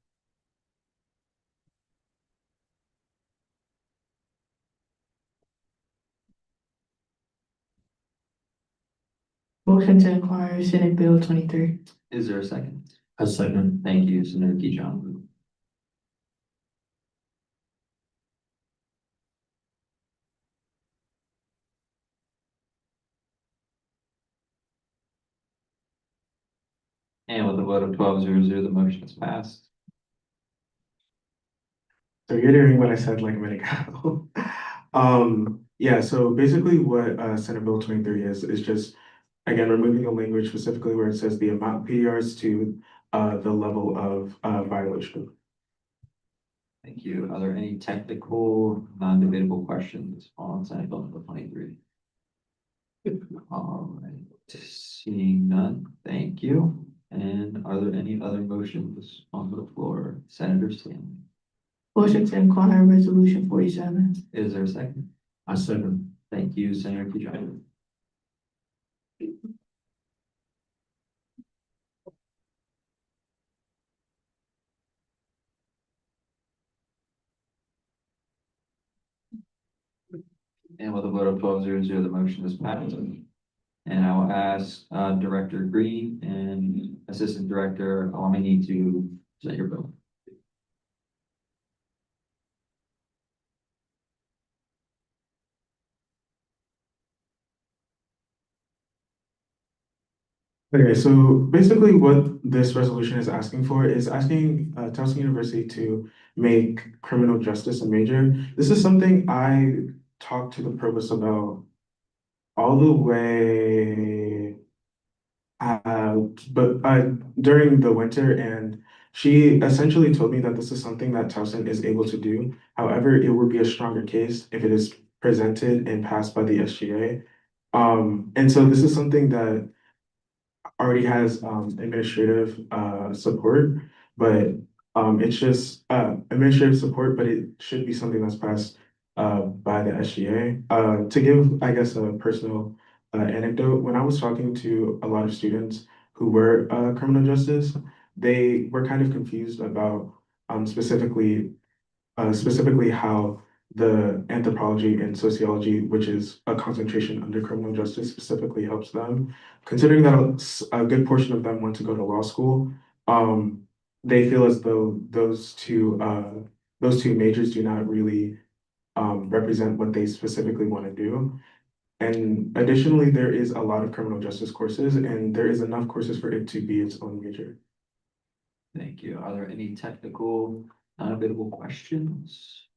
Motion to inquire Senate Bill 23. Is there a second? A second. Thank you, Senator Keychon. And with a vote of 12-0, the motion is passed. so you're hearing what I said like a minute ago. Yeah, so basically what Senate Bill 23 is just, again, removing the language specifically where it says the amount of PDRs to the level of violation. Thank you. Are there any technical, non-debatable questions on Senate Bill number 23? All right, seeing none, thank you. And are there any other motions on the floor? Senator Stanley, Motion to inquire Resolution 47. is there a second? A second. Thank you, Senator Keychon. And with a vote of 12-0, the motion is passed. And I will ask Director Green and Assistant Director Alamany to present your bill. Okay, so basically what this resolution is asking for is asking Towson University to make criminal justice a major. This is something I talked to the provost about all the way during the winter, and she essentially told me that this is something that Towson is able to do. However, it would be a stronger case if it is presented and passed by the SGA. And so this is something that already has administrative support, but it's just administrative support, but it should be something that's passed by the SGA. To give, I guess, a personal anecdote, when I was talking to a lot of students who were criminal justice, they were kind of confused about specifically specifically how the anthropology and sociology, which is a concentration under criminal justice, specifically helps them. Considering that a good portion of them want to go to law school, they feel as though those two majors do not really represent what they specifically want to do. And additionally, there is a lot of criminal justice courses, and there is enough courses for it to be its own major. Thank you. Are there any technical, non-debatable questions?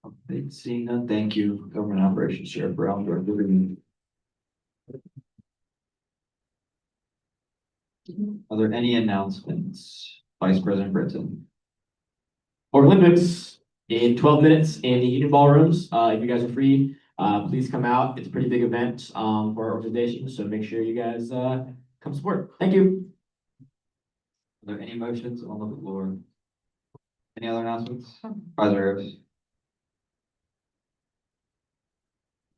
Okay, seeing none, thank you, Government Operations Sheriff Brown, Director Green. Are there any announcements? Vice President Britton. Olympics in 12 minutes in the Union Ballrooms. If you guys are free, please come out. It's a pretty big event for our organization, so make sure you guys come support. Thank you. Are there any motions on the floor? Any other announcements? Vice Harris.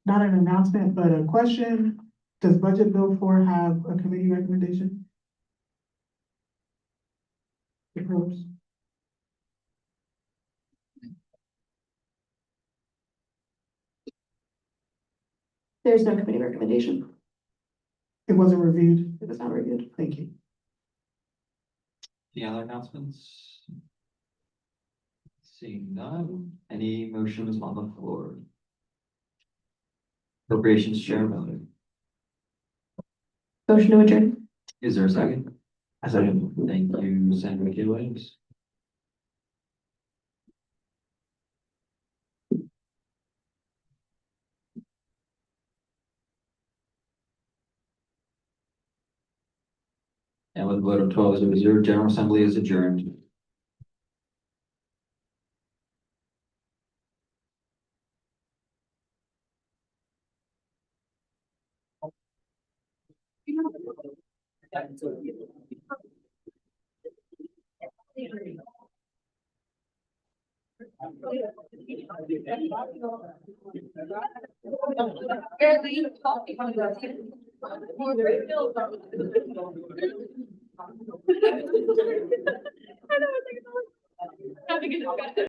Not an announcement, but a question. Does Budget Bill 4 have a committee recommendation? Approves. There's no committee recommendation. It wasn't reviewed. It was not reviewed. Thank you. Any other announcements? Seeing none, any motions on the floor? Appropriations Chair Miller. Motion to adjourn. Is there a second? A second. Thank you, Senator McKay Williams. And with a vote of 12-0, General Assembly is adjourned.